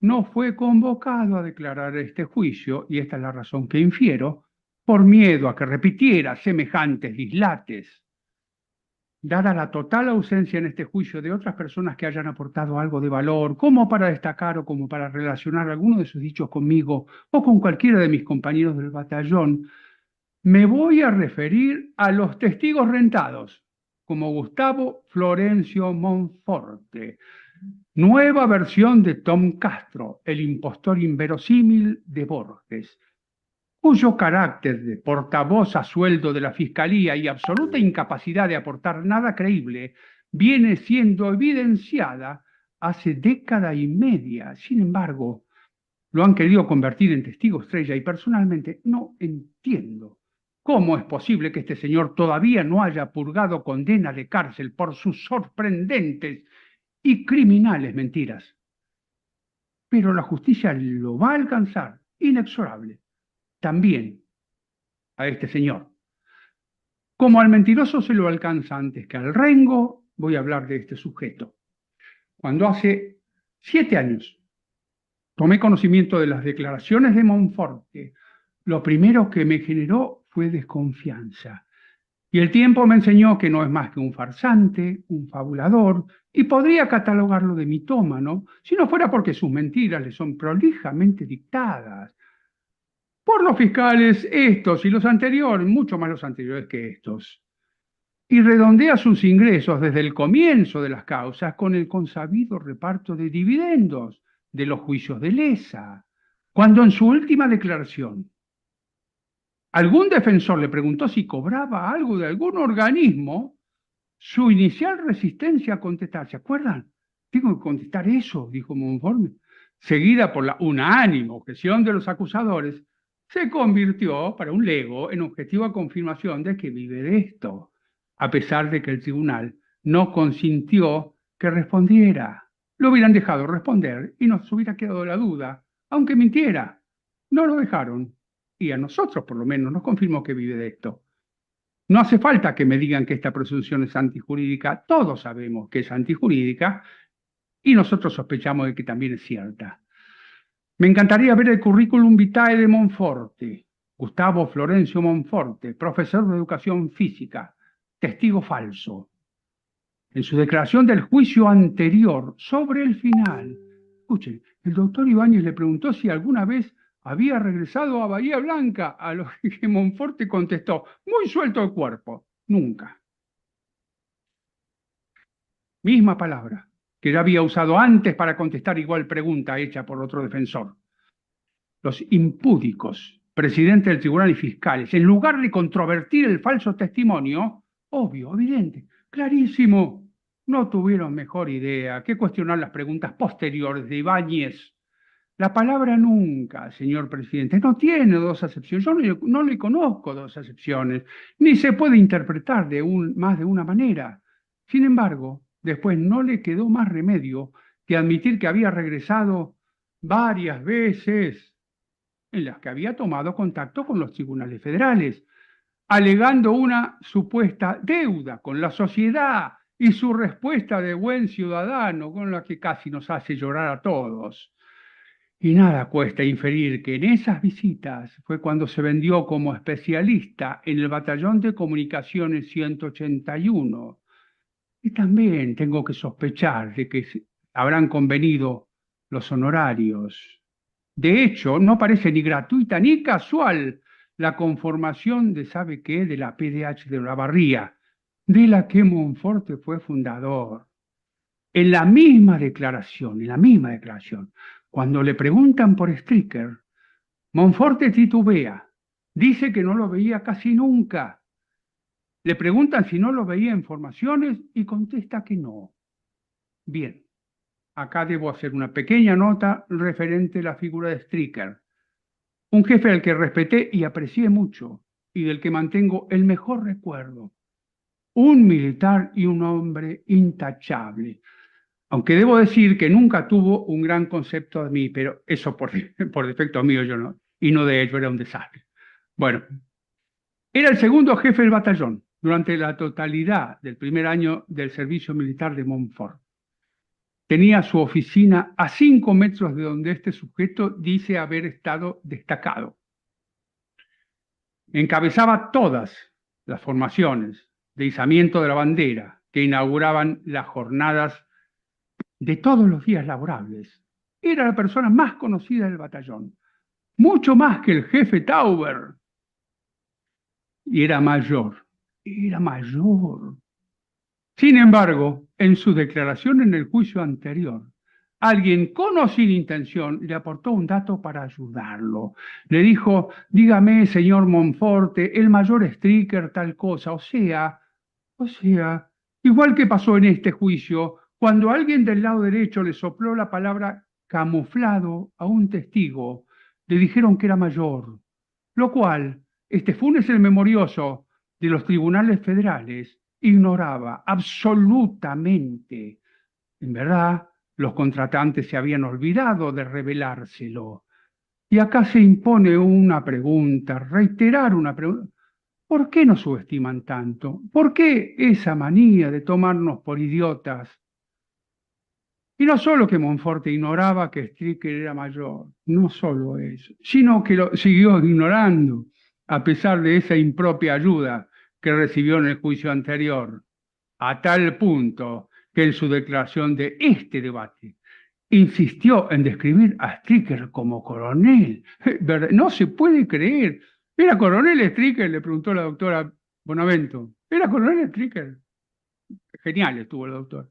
no fue convocado a declarar este juicio, y esta es la razón que infiero, por miedo a que repitiera semejantes dislates, dada la total ausencia en este juicio de otras personas que hayan aportado algo de valor, como para destacar o como para relacionar alguno de sus dichos conmigo o con cualquiera de mis compañeros del batallón, me voy a referir a los testigos rentados, como Gustavo Florencio Monforte, nueva versión de Tom Castro, el impostor inverosímil de Borges, cuyo carácter de portavoz a sueldo de la Fiscalía y absoluta incapacidad de aportar nada creíble viene siendo evidenciada hace década y media. Sin embargo, lo han querido convertir en testigo estrella y personalmente no entiendo cómo es posible que este señor todavía no haya purgado condena de cárcel por sus sorprendentes y criminales mentiras. Pero la justicia lo va a alcanzar, inexorable, también a este señor. Como al mentiroso se lo alcanza antes que al rengo, voy a hablar de este sujeto. Cuando hace 7 años tomé conocimiento de las declaraciones de Monforte, lo primero que me generó fue desconfianza. Y el tiempo me enseñó que no es más que un farsante, un fabulador, y podría catalogarlo de mitómano si no fuera porque sus mentiras le son prolijamente dictadas por los fiscales, estos y los anteriores, mucho más los anteriores que estos, y redondea sus ingresos desde el comienzo de las causas con el consabido reparto de dividendos de los juicios de lesa, cuando en su última declaración algún defensor le preguntó si cobraba algo de algún organismo, su inicial resistencia a contestar, ¿se acuerdan? Tengo que contestar eso, dijo Monforte, seguida por la unánime objeción de los acusadores, se convirtió para un lego en objetiva confirmación de que vive de esto, a pesar de que el tribunal no consintió que respondiera. Lo hubieran dejado responder y nos hubiera quedado la duda, aunque mintiera. No lo dejaron, y a nosotros por lo menos nos confirmó que vive de esto. No hace falta que me digan que esta presunción es antijurídica. Todos sabemos que es antijurídica y nosotros sospechamos de que también es cierta. Me encantaría ver el currículum vitae de Monforte. Gustavo Florencio Monforte, profesor de educación física, testigo falso. En su declaración del juicio anterior, sobre el final, escuchen, el doctor Ibáñez le preguntó si alguna vez había regresado a Bahía Blanca, a lo que Monforte contestó, muy suelto el cuerpo, nunca. Misma palabra que ya había usado antes para contestar igual pregunta hecha por otro defensor. Los impúdicos, presidente del tribunal y fiscales, en lugar de controvertir el falso testimonio, obvio, evidente, clarísimo, no tuvieron mejor idea que cuestionar las preguntas posteriores de Ibáñez. La palabra nunca, señor presidente, no tiene dos acepciones. Yo no le conozco dos acepciones, ni se puede interpretar más de una manera. Sin embargo, después no le quedó más remedio que admitir que había regresado varias veces en las que había tomado contacto con los tribunales federales, alegando una supuesta deuda con la sociedad y su respuesta de buen ciudadano, con la que casi nos hace llorar a todos. Y nada cuesta inferir que en esas visitas fue cuando se vendió como especialista en el Batallón de Comunicaciones 181. Y también tengo que sospechar de que habrán convenido los honorarios. De hecho, no parece ni gratuita ni casual la conformación de, ¿sabe qué?, de la PDH de Olavarría, de la que Monforte fue fundador. En la misma declaración, cuando le preguntan por Stricker, Monforte titubea, dice que no lo veía casi nunca. Le preguntan si no lo veía en formaciones y contesta que no. Bien, acá debo hacer una pequeña nota referente a la figura de Stricker, un jefe al que respeté y aprecié mucho y del que mantengo el mejor recuerdo. Un militar y un hombre intachable. Aunque debo decir que nunca tuvo un gran concepto de mí, pero eso por defecto mío yo no, y no de ello, era un desastre. Bueno, era el segundo jefe del batallón durante la totalidad del primer año del servicio militar de Montfort. Tenía su oficina a 5 metros de donde este sujeto dice haber estado destacado. Encabezaba todas las formaciones de izamiento de la bandera que inauguraban las jornadas de todos los días laborables. Era la persona más conocida del batallón, mucho más que el jefe Tauber. Y era mayor, era mayor. Sin embargo, en su declaración en el juicio anterior, alguien con o sin intención le aportó un dato para ayudarlo. Le dijo, dígame, señor Monforte, el mayor Stricker tal cosa, o sea, igual que pasó en este juicio, cuando alguien del lado derecho le sopló la palabra camuflado a un testigo, le dijeron que era mayor, lo cual este Funes el Memorioso de los tribunales federales ignoraba absolutamente. En verdad, los contratantes se habían olvidado de revelárselo. Y acá se impone una pregunta, reiterar una pregunta. ¿Por qué nos subestiman tanto? ¿Por qué esa manía de tomarnos por idiotas? Y no solo que Monforte ignoraba que Stricker era mayor, no solo eso, sino que lo siguió ignorando, a pesar de esa impropia ayuda que recibió en el juicio anterior, a tal punto que en su declaración de este debate insistió en describir a Stricker como coronel. No se puede creer. ¿Era coronel Stricker?, le preguntó la doctora Bonavento. ¿Era coronel Stricker? Genial estuvo el doctor.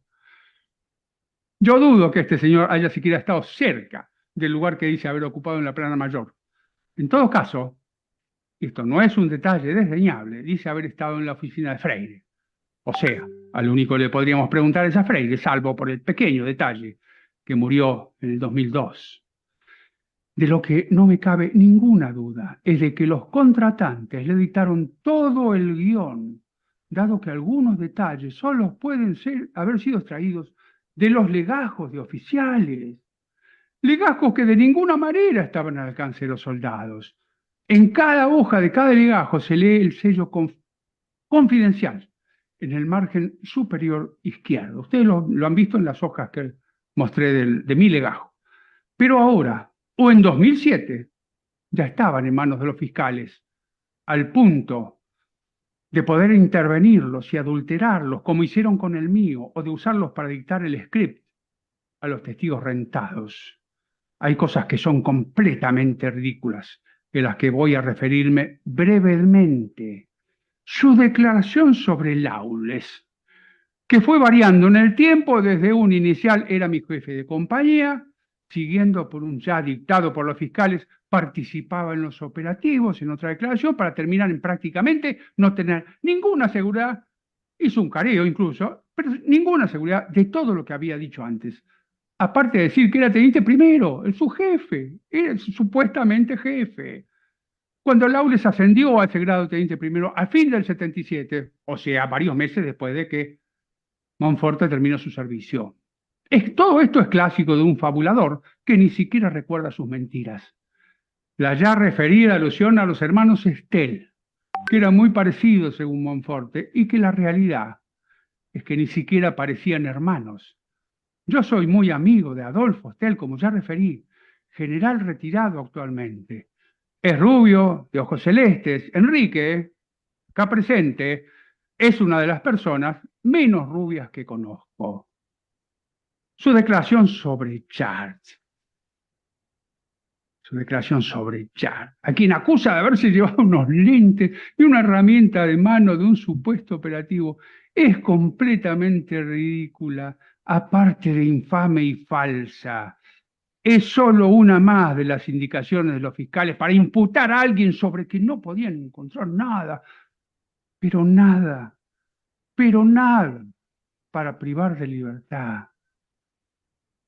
Yo dudo que este señor haya siquiera estado cerca del lugar que dice haber ocupado en la plana mayor. En todo caso, esto no es un detalle desdeñable, dice haber estado en la oficina de Freire. O sea, al único que le podríamos preguntar es a Freire, salvo por el pequeño detalle que murió en el 2002. De lo que no me cabe ninguna duda es de que los contratantes le dictaron todo el guión, dado que algunos detalles solo pueden haber sido extraídos de los legajos de oficiales, legajos que de ninguna manera estaban al alcance de los soldados. En cada hoja de cada legajo se lee el sello confidencial, en el margen superior izquierdo. Ustedes lo han visto en las hojas que mostré de mi legajo. Pero ahora, o en 2007, ya estaban en manos de los fiscales, al punto de poder intervenirlos y adulterarlos, como hicieron con el mío, o de usarlos para dictar el script a los testigos rentados. Hay cosas que son completamente ridículas, de las que voy a referirme brevemente. Su declaración sobre Laules, que fue variando en el tiempo, desde un inicial era mi jefe de compañía, siguiendo por un ya dictado por los fiscales, participaba en los operativos, en otra declaración, para terminar en prácticamente no tener ninguna seguridad, hizo un careo incluso, pero ninguna seguridad de todo lo que había dicho antes. Aparte de decir que era teniente primero, es su jefe, era supuestamente jefe. Cuando Laules ascendió a ese grado de teniente primero a fin del 77, o sea, varios meses después de que Monforte terminó su servicio. Todo esto es clásico de un fabulador que ni siquiera recuerda sus mentiras. La ya referida alusión a los hermanos Estel, que eran muy parecidos según Monforte, y que la realidad es que ni siquiera parecían hermanos. Yo soy muy amigo de Adolfo Estel, como ya referí, general retirado actualmente. Es rubio, de ojos celestes. Enrique, acá presente, es una de las personas menos rubias que conozco. Su declaración sobre Charles. Su declaración sobre Charles, a quien acusa de haberse llevado unos lentes y una herramienta de mano de un supuesto operativo, es completamente ridícula, aparte de infame y falsa. Es solo una más de las indicaciones de los fiscales para imputar a alguien sobre quien no podían encontrar nada, pero nada, pero nada, para privar de libertad.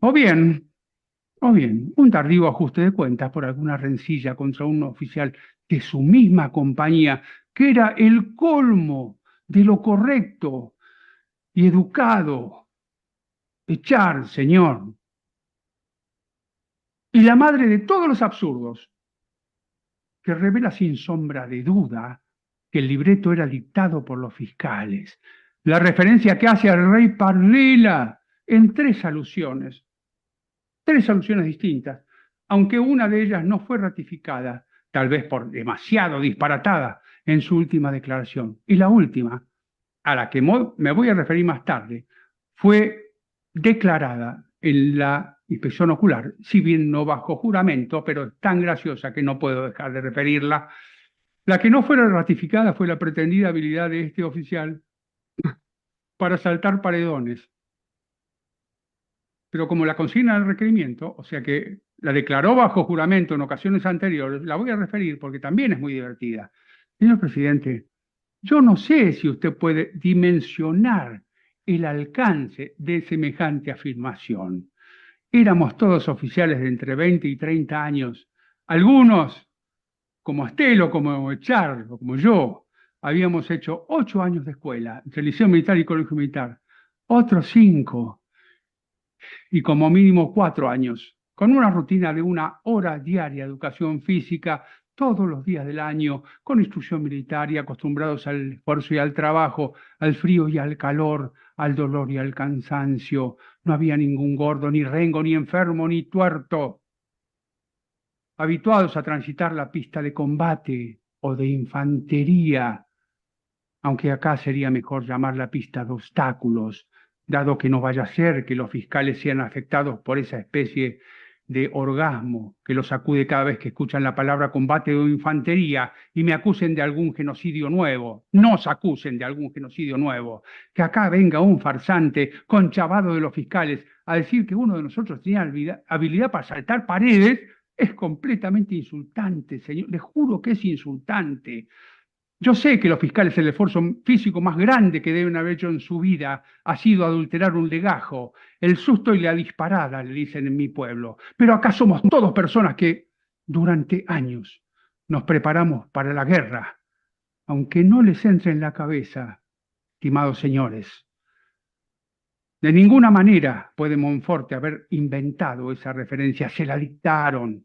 O bien, un tardío ajuste de cuentas por alguna rencilla contra un oficial de su misma compañía, que era el colmo de lo correcto y educado. Echar, señor. Y la madre de todos los absurdos, que revela sin sombra de duda que el libreto era dictado por los fiscales. La referencia que hace al rey Pardela en tres alusiones distintas, aunque una de ellas no fue ratificada, tal vez por demasiado disparatada en su última declaración. Y la última, a la que me voy a referir más tarde, fue declarada en la inspección ocular, si bien no bajo juramento, pero es tan graciosa que no puedo dejar de referirla. La que no fuera ratificada fue la pretendida habilidad de este oficial para saltar paredones, pero como la consigna del requerimiento, o sea que la declaró bajo juramento en ocasiones anteriores, la voy a referir porque también es muy divertida. Señor presidente, yo no sé si usted puede dimensionar el alcance de semejante afirmación. Éramos todos oficiales de entre 20 y 30 años. Algunos, como Estelo, como Echar, o como yo, habíamos hecho 8 años de escuela, entre liceo militar y colegio militar. Otros 5 y como mínimo 4 años, con una rutina de 1 hora diaria de educación física todos los días del año, con instrucción militar y acostumbrados al esfuerzo y al trabajo, al frío y al calor, al dolor y al cansancio. No había ningún gordo, ni rengo, ni enfermo, ni tuerto. Habituados a transitar la pista de combate o de infantería, aunque acá sería mejor llamarla pista de obstáculos, dado que no vaya a ser que los fiscales sean afectados por esa especie de orgasmo que los sacude cada vez que escuchan la palabra combate o infantería y me acusen de algún genocidio nuevo. No se acusen de algún genocidio nuevo. Que acá venga un farsante conchavado de los fiscales a decir que uno de nosotros tenía habilidad para saltar paredes es completamente insultante, señor. Les juro que es insultante. Yo sé que los fiscales el esfuerzo físico más grande que deben haber hecho en su vida ha sido adulterar un legajo, el susto y la disparada, le dicen en mi pueblo. Pero acá somos todos personas que durante años nos preparamos para la guerra, aunque no les entre en la cabeza, estimados señores. De ninguna manera puede Monforte haber inventado esa referencia, se la dictaron.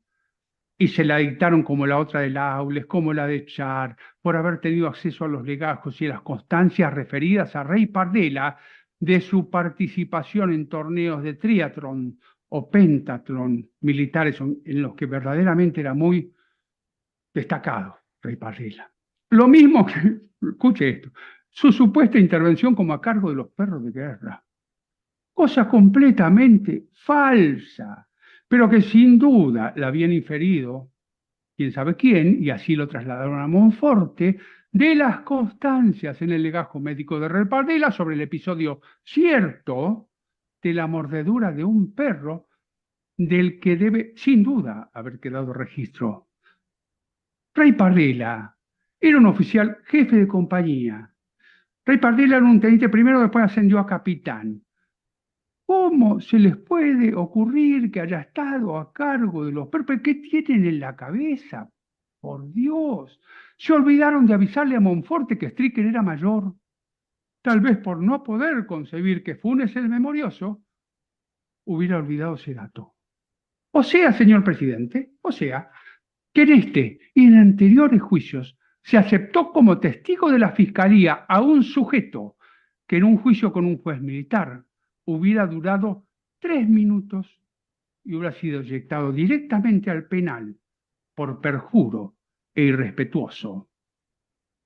y se la dictaron como la otra de Laules, como la de Char, por haber tenido acceso a los legajos y a las constancias referidas a Rey Pardela de su participación en torneos de triatlón o pentatlón militares en los que verdaderamente era muy destacado Rey Pardela. Lo mismo que, escuche esto, su supuesta intervención como a cargo de los perros de guerra. Cosa completamente falsa, pero que sin duda la habían inferido quién sabe quién, y así lo trasladaron a Monforte, de las constancias en el legajo médico de Repardela sobre el episodio cierto de la mordedura de un perro del que debe sin duda haber quedado registro. Rey Pardela era un oficial jefe de compañía. Rey Pardela era un teniente primero, después ascendió a capitán. ¿Cómo se les puede ocurrir que haya estado a cargo de los perros? ¿Qué tienen en la cabeza? Por Dios. Se olvidaron de avisarle a Monforte que Stricker era mayor. Tal vez por no poder concebir que Funes el memorioso hubiera olvidado ese dato. O sea, señor presidente, o sea, que en este y en anteriores juicios se aceptó como testigo de la fiscalía a un sujeto que en un juicio con un juez militar hubiera durado 3 minutos y hubiera sido eyectado directamente al penal por perjuro e irrespetuoso.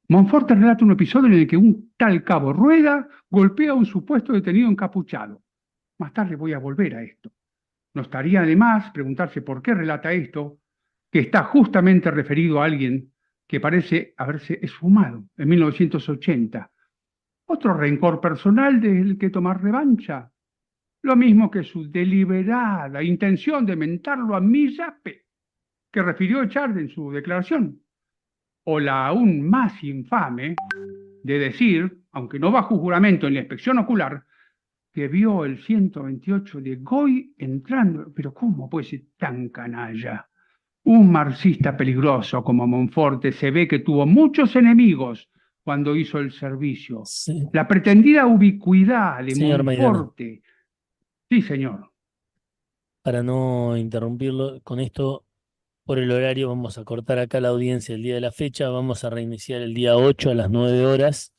Monforte relata un episodio en el que un tal cabo Rueda golpea a un supuesto detenido encapuchado. Más tarde voy a volver a esto. No estaría de más preguntarse por qué relata esto, que está justamente referido a alguien que parece haberse esfumado en 1980. Otro rencor personal del que tomar revancha, lo mismo que su deliberada intención de mentarlo a Millape, que refirió Echard en su declaración, o la aún más infame de decir, aunque no bajo juramento en la inspección ocular, que vio el 128 de Goy entrando. Pero ¿cómo puede ser tan canalla? Un marxista peligroso como Monforte se ve que tuvo muchos enemigos cuando hizo el servicio. Sí, La pretendida ubicuidad de señor Maidana, Monforte, sí señor, para no interrumpirlo, con esto por el horario vamos a cortar acá la audiencia el día de la fecha, vamos a reiniciar el día 8 a las 9 horas